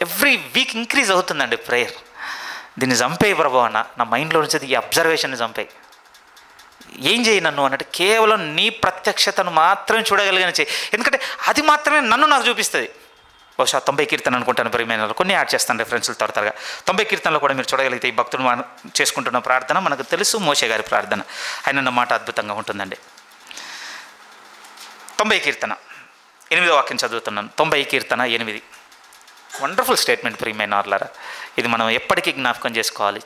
ఎవ్రీ వీక్ ఇంక్రీజ్ అవుతుందండి ప్రేయర్. దీన్ని చంపేయి ప్రభు అన్న, నా మైండ్లో నుంచి ఈ అబ్జర్వేషన్ని చంపేయి. ఏం చేయి నన్ను అన్నట్టు కేవలం నీ ప్రత్యక్షతను మాత్రమే చూడగలిగిన చేయి, ఎందుకంటే అది మాత్రమే నన్ను నాకు చూపిస్తుంది. బహుశా 90 కీర్తన అనుకుంటాను ప్రియమైన కొన్ని యాడ్ చేస్తాను రెఫరెన్స్లు త్వరగా. 90 కీర్తనలో కూడా మీరు చూడగలిగితే ఈ భక్తుడు చేసుకుంటున్న ప్రార్థన మనకు తెలుసు, మోషే గారి ప్రార్థన. ఆయన మాట అద్భుతంగా ఉంటుందండి. 90 కీర్తన 8వ వాక్యం చదువుతున్నాను. 90 కీర్తన 8. వండర్ఫుల్ స్టేట్మెంట్ ప్రియమైన వాళ్ళారా, ఇది మనం ఎప్పటికీ జ్ఞాపకం చేసుకోవాలి.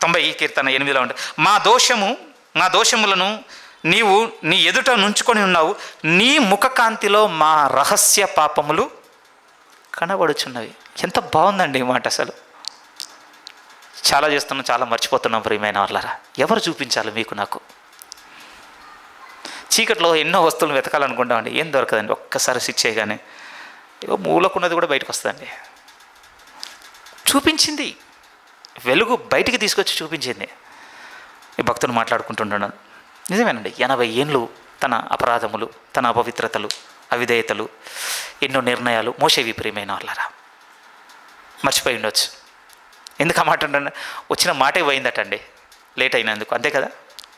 90 కీర్తన 8లో ఉంటుంది, మా దోషములను నీవు నీ ఎదుట నుంచుకొని ఉన్నావు, నీ ముఖకాంతిలో మా రహస్య పాపములు కనబడుచున్నవి. ఎంత బాగుందండి ఈ మాట. అసలు చాలా చేస్తున్నాం, చాలా మర్చిపోతున్నాం ప్రియమైన వాళ్ళారా. ఎవరు చూపించాలి మీకు నాకు? చీకట్లో ఎన్నో వస్తువులు వెతకాలనుకుంటామండి, ఏం దొరకదండి. ఒక్కసారి స్విచ్ చేయగానే ఏవో మూలకున్నది కూడా బయటకు వస్తుందండి. చూపించింది వెలుగు, బయటికి తీసుకొచ్చి చూపించింది. ఈ భక్తులు మాట్లాడుకుంటున్నాను, నిజమేనండి, 80 ఏళ్ళు తన అపరాధములు, తన అపవిత్రతలు, అవిధేయతలు, ఎన్నో నిర్ణయాలు మోసేవి ప్రియమైన వాళ్ళరా. మర్చిపోయి ఉండొచ్చు. ఎందుకు ఆ మాట అంటే వచ్చిన మాటే పోయిందటండి లేట్ అయినందుకు, అంతే కదా.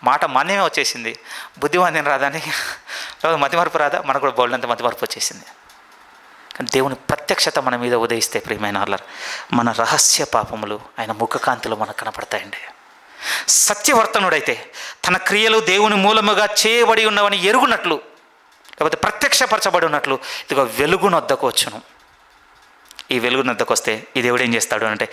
మాట మాన్యమే వచ్చేసింది, బుద్ధిమాన్యం రాదని మతిమరుపు రాదా, మనకు కూడా బోల్డంత మతిమరుపు వచ్చేసింది. కానీ దేవుని ప్రత్యక్షత మన మీద ఉదయిస్తే ప్రియమైన వాళ్ళ మన రహస్య పాపములు ఆయన ముఖకాంతిలో మనకు కనపడతాయండి. సత్యవర్తనుడైతే తన క్రియలు దేవుని మూలముగా చేయబడి ఉన్నవని ఎరుగునట్లు, లేకపోతే ప్రత్యక్షపరచబడి ఉన్నట్లు ఇదిగో వెలుగునొద్దకు వచ్చును. ఈ వెలుగునొద్దకు వస్తే ఈ దేవుడు ఏం చేస్తాడు అంటే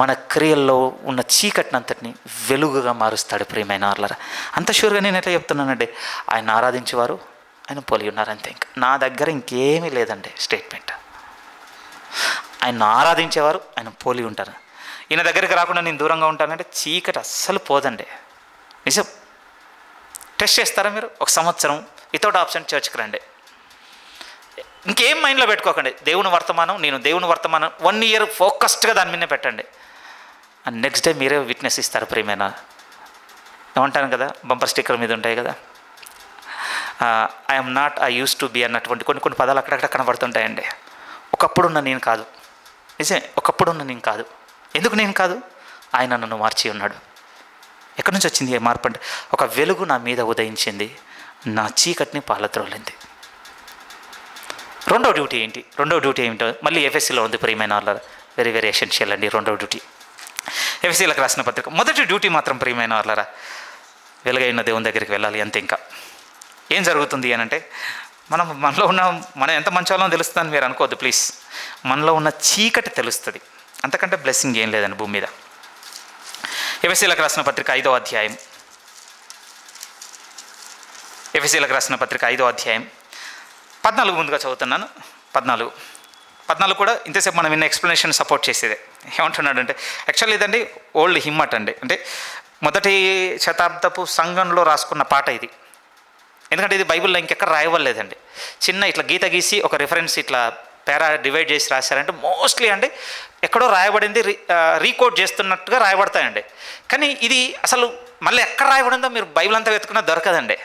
మన క్రియల్లో ఉన్న చీకటినంతటిని వెలుగుగా మారుస్తాడు ప్రియమైన వాళ్ళరా. అంత షూర్గా నేను ఎట్లా చెప్తున్నానంటే ఆయన ఆరాధించేవారు ఆయన పోలి ఉన్నారు, అంతే. ఇంకా నా దగ్గర ఇంకేమీ లేదండి స్టేట్మెంట్. ఆయన ఆరాధించేవారు ఆయన పోలి ఉంటారు. ఈయన దగ్గరికి రాకుండా నేను దూరంగా ఉంటానంటే చీకటి అస్సలు పోదండి. నిజం. టెస్ట్ చేస్తారా మీరు? 1 సంవత్సరం వితౌట్ ఆప్షన్ చర్చ్కి రండి. ఇంకేం మైండ్లో పెట్టుకోకండి. దేవుని వర్తమానం, నేను దేవుని వర్తమానం 1 ఇయర్ ఫోకస్డ్గా దాని మీదనే పెట్టండి. అండ్ నెక్స్ట్ డే మీరే విట్నెస్ ఇస్తారు ప్రియమైన. ఏమంటాను కదా, బంపర్ స్టిక్కర్ మీద ఉంటాయి కదా, I'm not I use to be అన్నటువంటి కొన్ని పదాలు అక్కడక్కడ కనబడుతుంటాయండి. ఒకప్పుడున్న నేను కాదు. నిజమే, ఒకప్పుడున్న నేను కాదు. ఎందుకు నేను కాదు? ఆయన నన్ను మార్చి ఉన్నాడు. ఎక్కడి నుంచి వచ్చింది ఏ మార్పు అంటే ఒక వెలుగు నా మీద ఉదయించింది, నా చీకటిని పాలద్రోలింది. రెండవ డ్యూటీ ఏంటి? రెండవ డ్యూటీ ఏమిటో మళ్ళీ ఎఫ్ఎస్సీలో ఉంది ప్రియమైన వాళ్ళ. వెరీ వెరీ ఎసెన్షియల్ అండి రెండవ డ్యూటీ. ఎఫ్ఎస్సీలకు రాసిన పత్రిక మొదటి డ్యూటీ మాత్రం ప్రియమైన వాళ్ళరా వెలుగైన దేవుని దగ్గరికి వెళ్ళాలి, అంతే. ఇంకా ఏం జరుగుతుంది అని అంటే మనం ఎంత మంచి వాళ్ళమో తెలుస్తుందని మీరు అనుకోవద్దు ప్లీజ్. మనలో ఉన్న చీకటి తెలుస్తుంది, అంతకంటే బ్లెస్సింగ్ ఏం లేదండి భూమి మీద. ఎఫెసీయులకు రాసిన పత్రిక 5వ అధ్యాయం, ఎఫెసీయులకు రాసిన పత్రిక 5వ అధ్యాయం 14 ముందుగా చదువుతున్నాను. 14 కూడా ఇంతసేపు మనం విన్న ఎక్స్ప్లెనేషన్ సపోర్ట్ చేసేదే. ఏమంటున్నాడు అంటే యాక్చువల్లీ ఇదండి ఓల్డ్ హిమ్ అంటే మొదటి శతాబ్దపు సంఘంలో రాసుకున్న పాట ఇది. ఎందుకంటే ఇది బైబిల్లో ఇంకెక్కడ రాయవలేదండి. చిన్న ఇట్లా గీత గీసి ఒక రిఫరెన్స్ ఇట్లా పేరా డివైడ్ చేసి రాశారంటే మోస్ట్లీ అండి ఎక్కడో రాయబడింది రీకోడ్ చేస్తున్నట్టుగా రాయబడతాయండి. కానీ ఇది అసలు మళ్ళీ ఎక్కడ రాయబడిందో మీరు బైబిల్ అంతా వెతుకున్నా దొరకదండి.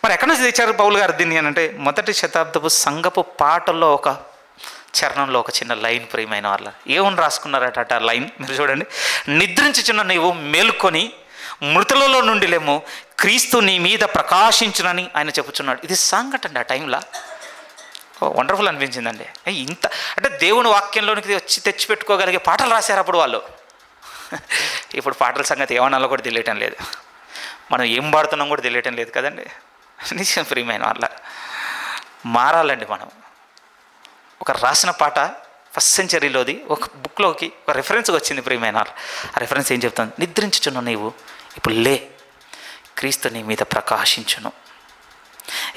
మరి ఎక్కడి నుంచి తెచ్చారు పౌలు గారు దీన్ని అని అంటే మొదటి శతాబ్దపు సంఘపు పాటల్లో ఒక చరణంలో ఒక చిన్న లైన్ ప్రియమైన వాళ్ళ ఏమని రాసుకున్నారట ఆ లైన్ మీరు చూడండి. నిద్రించుచున్న నీవు మేలుకొని మృతులలో నుండి లేము, క్రీస్తు నీ మీద ప్రకాశించునని ఆయన చెప్పుచున్నాడు. ఇది సాంగ్ అండి ఆ టైంలో. వండర్ఫుల్ అనిపించిందండి. ఇంత అంటే దేవుని వాక్యంలోనికి వచ్చి తెచ్చిపెట్టుకోగలిగే పాటలు రాశారు అప్పుడు వాళ్ళు. ఇప్పుడు పాటల సంగతి ఏమన్నా కూడా తెలియటం లేదు, మనం ఏం పాడుతున్నాం కూడా తెలియటం లేదు కదండి. నిజం ప్రియమైన వాళ్ళ మారాలండి మనం. ఒక రాసిన పాట 1st సెంచరీలోది ఒక బుక్లోకి ఒక రెఫరెన్స్గా వచ్చింది ప్రియమైన వాళ్ళ. ఆ రెఫరెన్స్ ఏం చెప్తాను? నిద్రించుచున్న నీవు ఇప్పుడు లే, క్రీస్తు నీ మీద ప్రకాశించును.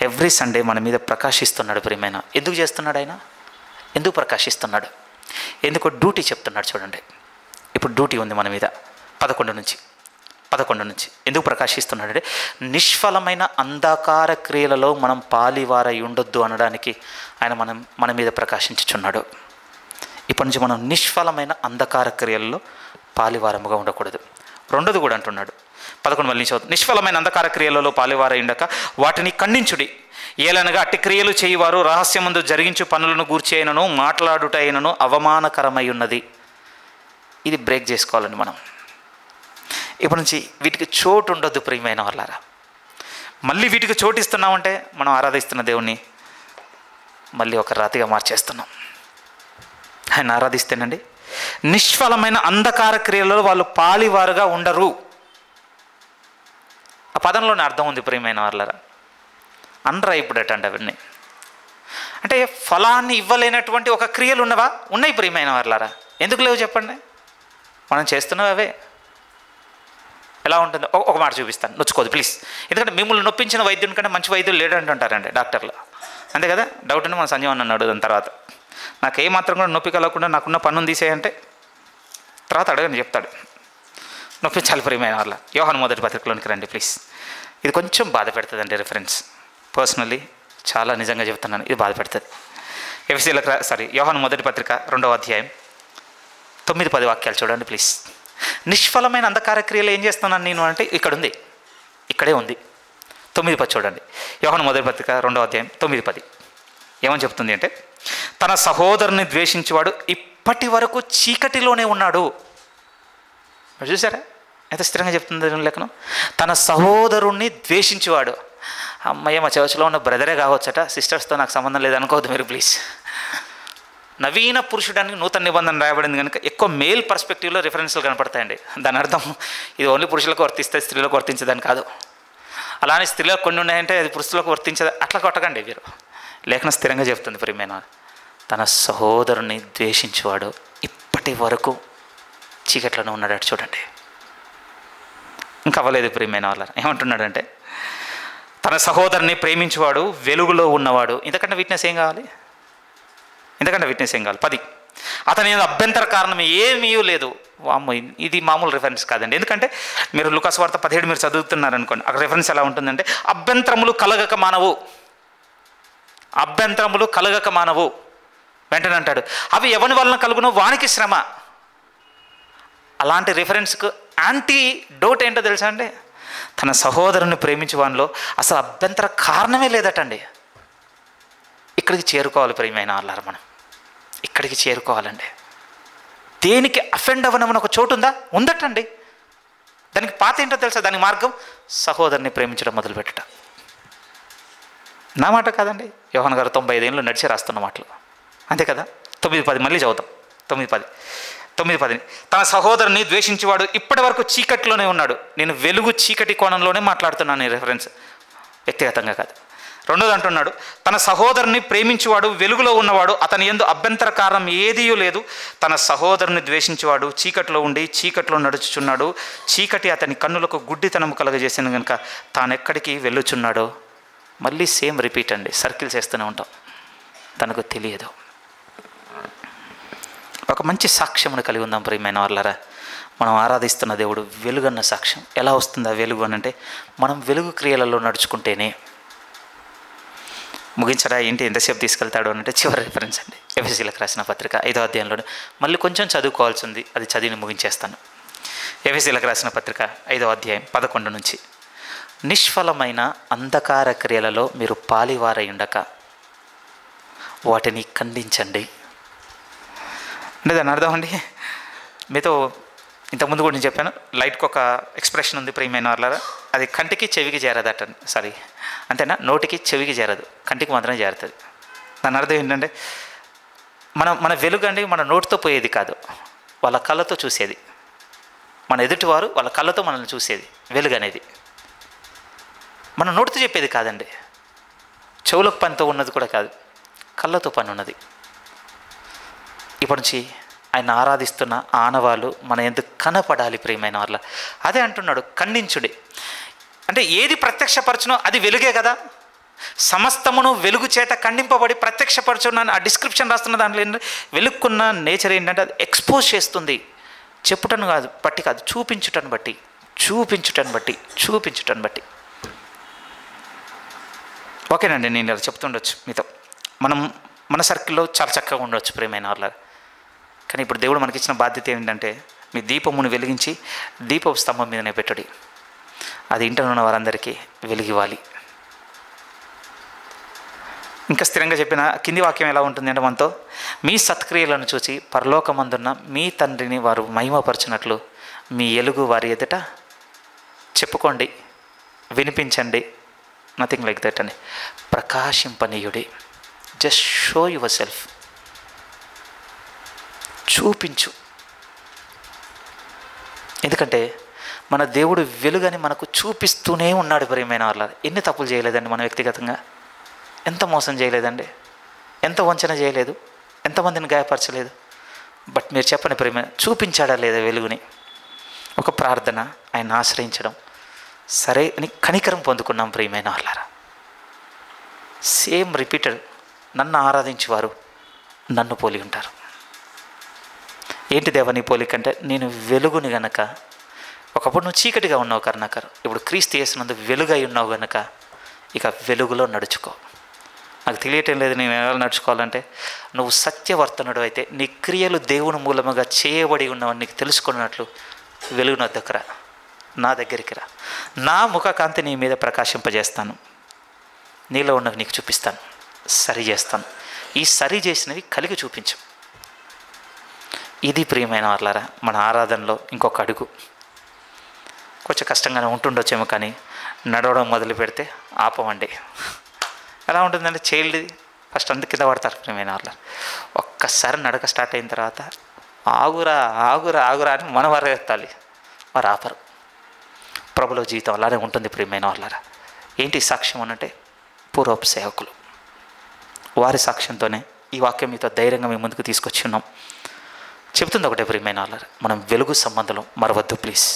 ఎవ్రీ సండే మన మీద ప్రకాశిస్తున్నాడు ప్రియమైన. ఎందుకు చేస్తున్నాడు ఆయన? ఎందుకు ప్రకాశిస్తున్నాడు? ఎందుకు డ్యూటీ చెప్తున్నాడు చూడండి. ఇప్పుడు డ్యూటీ ఉంది మన మీద 11 నుంచి ఎందుకు ప్రకాశిస్తున్నాడంటే నిష్ఫలమైన అంధకార క్రియలలో మనం పాలివారై ఉండొద్దు అనడానికి ఆయన మన మీద ప్రకాశించుచున్నాడు. ఇప్పటి నుంచి మనం నిష్ఫలమైన అంధకార క్రియలలో పాలివారముగా ఉండకూడదు. రెండోది కూడా అంటున్నాడు 11 మళ్ళీ చదువు. నిష్ఫలమైన అంధకార క్రియలలో పాలివారై ఉండక వాటిని ఖండించుడి. ఏలనగా అట్టి క్రియలు చేయువారు రహస్యమందు జరిగించు పనులను గూర్చి అయినను మాట్లాడుట అయినను అవమానకరమై ఉన్నది. ఇది బ్రేక్ చేసుకోవాలండి మనం. ఇప్పటి నుంచి వీటికి చోటు ఉండొద్దు ప్రియమైన వాళ్ళారా. మళ్ళీ వీటికి చోటు ఇస్తున్నామంటే మనం ఆరాధిస్తున్న దేవుణ్ణి మళ్ళీ ఒక రాతిగా మార్చేస్తున్నాం. ఆయన ఆరాధిస్తేనండి నిష్ఫలమైన అంధకార క్రియలలో వాళ్ళు పాలివారుగా ఉండరు. ఆ పదంలోనే అర్థం ఉంది ప్రియమైన వాళ్ళారా. అన్రైప్డ్ అండి అవన్నీ. అంటే ఫలాన్ని ఇవ్వలేనటువంటి ఒక క్రియలు ఉన్నవా? ఉన్నాయి ప్రియమైన వాళ్ళారా. ఎందుకు లేవు చెప్పండి? మనం చేస్తున్నవి అవే. ఎలా ఉంటుందో ఒక మాట చూపిస్తాను, నొచ్చుకోదు ప్లీజ్. ఎందుకంటే మిమ్మల్ని నొప్పించిన వైద్యుని కంటే మంచి వైద్యులు లేడంటుంటారండి డాక్టర్లు, అంతే కదా. డౌట్ ఉంటే మన సంజీవన్ అన్నాడు. దాని తర్వాత నాకు ఏమాత్రం కూడా నొప్పి కలగకుండా నాకున్న పన్నును తీసేయంటే తర్వాత అడగని చెప్తాడు. నొప్పించాలి ప్రియమైన వాళ్ళ. యోహాను మొదటి పత్రికలోనికి రండి ప్లీజ్. ఇది కొంచెం బాధ పెడుతుందండి రిఫరెన్స్. పర్సనల్లీ చాలా నిజంగా చెప్తున్నాను, ఇది బాధ పెడుతుంది. యోహాను మొదటి పత్రిక 2వ అధ్యాయం 9-10 వాక్యాలు చూడండి ప్లీజ్. నిష్ఫలమైన అంధకార క్రియలు ఏం చేస్తున్నాను నేను అంటే ఇక్కడే ఉంది. 9:10 చూడండి. యోహాను మొదటి పత్రిక 2వ అధ్యాయం 9:10 ఏమని చెప్తుంది అంటే, తన సహోదరుని ద్వేషించేవాడు ఇప్పటి వరకు చీకటిలోనే ఉన్నాడు. మరి చూసారా ఎంత స్థిరంగా చెప్తుంది లేఖనం. తన సహోదరుణ్ణి ద్వేషించేవాడు. అమ్మయ్య, మా చర్చ్లో ఉన్న బ్రదరే కావచ్చట, సిస్టర్స్తో నాకు సంబంధం లేదనుకోవద్దు మీరు ప్లీజ్. నవీన పురుషుడానికి నూతన నిబంధన రాయబడింది కనుక ఎక్కువ మేల్ పర్స్పెక్టివ్లో రిఫరెన్స్లు కనపడతాయండి. దాని అర్థం ఇది ఓన్లీ పురుషులకు వర్తిస్తే స్త్రీలకు వర్తించదని కాదు. అలానే స్త్రీలకు కొన్ని ఉన్నాయంటే అది పురుషులకు వర్తించదు, అట్లా కొట్టకండి మీరు. లేఖనం స్థిరంగా చెప్తుంది ప్రియమైన, తన సహోదరుని ద్వేషించేవాడు ఇప్పటి వరకు చీకట్లోనే ఉన్నాడు. చూడండి, ఇంకా అవ్వలేదు ప్రియమైన వాళ్ళ. ఏమంటున్నాడంటే, తన సహోదరుని ప్రేమించేవాడు వెలుగులో ఉన్నవాడు. ఇంతకంటే విట్నెస్ ఏం కావాలి? 10 అతని అభ్యంతర కారణం ఏమీ లేదు. వామ్మో, ఇది మామూలు రిఫరెన్స్ కాదండి. ఎందుకంటే మీరు లూకాసు వార్త 17 మీరు చదువుతున్నారనుకోండి, అక్కడ రిఫరెన్స్ ఎలా ఉంటుందంటే, అభ్యంతరములు కలగక మానవు. వెంటనే అంటాడు, అవి ఎవరి వలన కలుగునో వానికి శ్రమ. అలాంటి రిఫరెన్స్కు యాంటీ డోట్ ఏంటో తెలుసా అండి? తన సహోదరుని ప్రేమించే వానిలో అసలు అభ్యంతర కారణమే లేదటండి. ఇక్కడికి చేరుకోవాలి ప్రియమైన వాళ్ళారు, మనం ఇక్కడికి చేరుకోవాలండి. దేనికి అఫెండ్ అవ్వనమని ఒక చోటు ఉందటండి. దానికి పాత ఏంటో తెలుసా? దానికి మార్గం సహోదరుని ప్రేమించడం మొదలుపెట్టట. నా మాట కాదండి, యోహాను గారు 95 ఏళ్ళు నడిచి రాస్తున్న మాటలు, అంతే కదా. 9:10 మళ్ళీ చదువుతాం. 9:10 తన సహోదరుని ద్వేషించేవాడు ఇప్పటి వరకు చీకటిలోనే ఉన్నాడు. నేను వెలుగు చీకటి కోణంలోనే మాట్లాడుతున్నాను, ఈ రెఫరెన్స్ వ్యక్తిగతంగా కాదు. రెండోది అంటున్నాడు, తన సహోదరుని ప్రేమించేవాడు వెలుగులో ఉన్నవాడు, అతని యందు అభ్యంతర కారణం ఏదీ లేదు. తన సహోదరుని ద్వేషించేవాడు చీకటిలో ఉండి చీకటిలో నడుచుచున్నాడు. చీకటి అతని కన్నులకు గుడ్డితనము కలగజేసింది కనుక తానెక్కడికి వెళ్ళుచున్నాడో. మళ్ళీ సేమ్ రిపీట్ అండి, సర్కిల్స్ వేస్తూనే ఉంటాం. తనకు తెలియదు. ఒక మంచి సాక్ష్యమును కలిగి ఉందాం ప్రియమైన వాళ్ళారా. మనం ఆరాధిస్తున్న దేవుడు వెలుగన్న సాక్ష్యం. ఎలా వస్తుందా వెలుగు అని అంటే, మనం వెలుగు క్రియలలో నడుచుకుంటేనే. ముగించడా ఏంటి, ఎంతసేపు తీసుకెళ్తాడు అని అంటే, చివరి రిఫరెన్స్ అండి, ఎఫెసీలకు రాసిన పత్రిక 5వ అధ్యాయంలో. మళ్ళీ కొంచెం చదువుకోవాల్సి ఉంది, అది చదివి ముగించేస్తాను. ఎఫెసీలకు రాసిన పత్రిక 5వ అధ్యాయం 11 నుంచి, నిష్ఫలమైన అంధకార క్రియలలో మీరు పాలివారై ఉండక వాటిని ఖండించండి. అంటే దాని అర్థం అండి, మీతో ఇంతకుముందు కూడా నేను చెప్పాను, లైట్కి ఒక ఎక్స్ప్రెషన్ ఉంది ప్రియమైన వాళ్ళారా. అది కంటికి చెవికి చేరదట. సారీ, అంతేనా? నోటికి చెవికి చేరదు, కంటికి మాత్రమే చేరుతుంది. దాని అర్థం ఏంటంటే, మన వెలుగు అండి మన నోటితో పోయేది కాదు, వాళ్ళ కళ్ళతో చూసేది. మన ఎదుటివారు వాళ్ళ కళ్ళతో మనల్ని చూసేది వెలుగు అనేది. మన నోటితో చెప్పేది కాదండి, చెవులకు పనితో ఉన్నది కూడా కాదు, కళ్ళతో పని ఉన్నది. ఇప్పటి నుంచి ఆయన ఆరాధిస్తున్న ఆనవాళ్ళు మన ఎందుకు కనపడాలి ప్రియమైన వాళ్ళ. అదే అంటున్నాడు, ఖండించుడి. అంటే ఏది ప్రత్యక్షపరచునో అది వెలుగే కదా. సమస్తమును వెలుగు చేత ఖండింపబడి ప్రత్యక్షపరచున్నాను. ఆ డిస్క్రిప్షన్ రాస్తున్న దాంట్లో ఏంటంటే, వెలుక్కున్న నేచర్ ఏంటంటే అది ఎక్స్పోజ్ చేస్తుంది. చెప్పుటను కాదు బట్టి కాదు, చూపించుటను బట్టి. ఓకేనండి, నేను ఇలా చెప్తుండొచ్చు మీతో. మన సర్కిల్లో చాలా చక్కగా ఉండవచ్చు ప్రియమైన వాళ్ళ. కానీ ఇప్పుడు దేవుడు మనకిచ్చిన బాధ్యత ఏంటంటే, మీ దీపమును వెలిగించి దీపపు స్తంభం మీదనే పెట్టడి. అది ఇంట్లో ఉన్న వారందరికీ వెలిగివ్వాలి. ఇంకా స్థిరంగా చెప్పిన కింది వాక్యం ఎలా ఉంటుంది అంటే, మనతో మీ సత్క్రియలను చూసి పరలోకమందున్న మీ తండ్రిని వారు మహిమపరచినట్లు మీ ఎలుగు వారి ఎదుట చెప్పుకోండి, వినిపించండి. నథింగ్ లైక్ దట్ అండి. ప్రకాశింపనీయుడి. Just show yourself. చూపించు. ఎందుకంటే మన దేవుడు వెలుగని మనకు చూపిస్తూనే ఉన్నాడు ప్రియమైన వాళ్ళ. ఎన్ని తప్పులు చేయలేదండి మనం వ్యక్తిగతంగా, ఎంత మోసం చేయలేదండి, ఎంత వంచన చేయలేదు, ఎంతమందిని గాయపరచలేదు. బట్ మీరు చెప్పండి ప్రియమైన, చూపించాడా లేదా వెలుగుని? ఒక ప్రార్థన, ఆయన ఆశ్రయించడం, సరే అని కనికరం పొందుకున్నాం ప్రియమైన వాళ్ళారా. Same repeated. నన్ను ఆరాధించేవారు నన్ను పోలి ఉంటారు. ఏంటి దేవా నీ పోలిక అంటే, నేను వెలుగుని గనక, ఒకప్పుడు నువ్వు చీకటిగా ఉన్నావు కరుణాకర్, ఇప్పుడు క్రీస్తు యేసునందు వెలుగై ఉన్నావు గనక ఇక వెలుగులో నడుచుకో. నాకు తెలియటం లేదు నేను ఎలా నడుచుకోవాలంటే, నువ్వు సత్యవర్తనుడు అయితే నీ క్రియలు దేవుని మూలముగా చేయబడి ఉన్నావని నీకు తెలుసుకున్నట్లు వెలుగును వద్దకురా. నా దగ్గరికి రా, నా ముఖకాంతి నీ మీద ప్రకాశింపజేస్తాను, నీలో ఉన్నవి నీకు చూపిస్తాను, సరి చేస్తాను. ఈ సరి చేసినవి కలిగి చూపించు. ఇది ప్రియమైన వాళ్ళారా మన ఆరాధనలో ఇంకొక అడుగు. కొంచెం కష్టంగానే ఉంటుండొచ్చేమో, కానీ నడవడం మొదలు పెడితే ఆపమండి. ఎలా ఉంటుందంటే చైల్డ్ది ఫస్ట్ అందు కింద పడతారు ప్రియమైన వాళ్ళ. ఒక్కసారి నడక స్టార్ట్ అయిన తర్వాత ఆగురా ఆగురా ఆగురా అని మనం వరెత్తాలి, వారు ఆపరు. ప్రభులో జీవితం అలానే ఉంటుంది ప్రియమైన వాళ్ళారా. ఏంటి సాక్ష్యం అనంటే పూర్వపు సేవకులు, వారి సాక్ష్యంతోనే ఈ వాక్యం మీతో ధైర్యంగా మేము ముందుకు తీసుకొచ్చి ఉన్నాం. చెబుతుంది ఒకటే ప్రియమైన వాళ్ళారా, మనం వెలుగు సంబంధంలో మరవద్దు ప్లీజ్.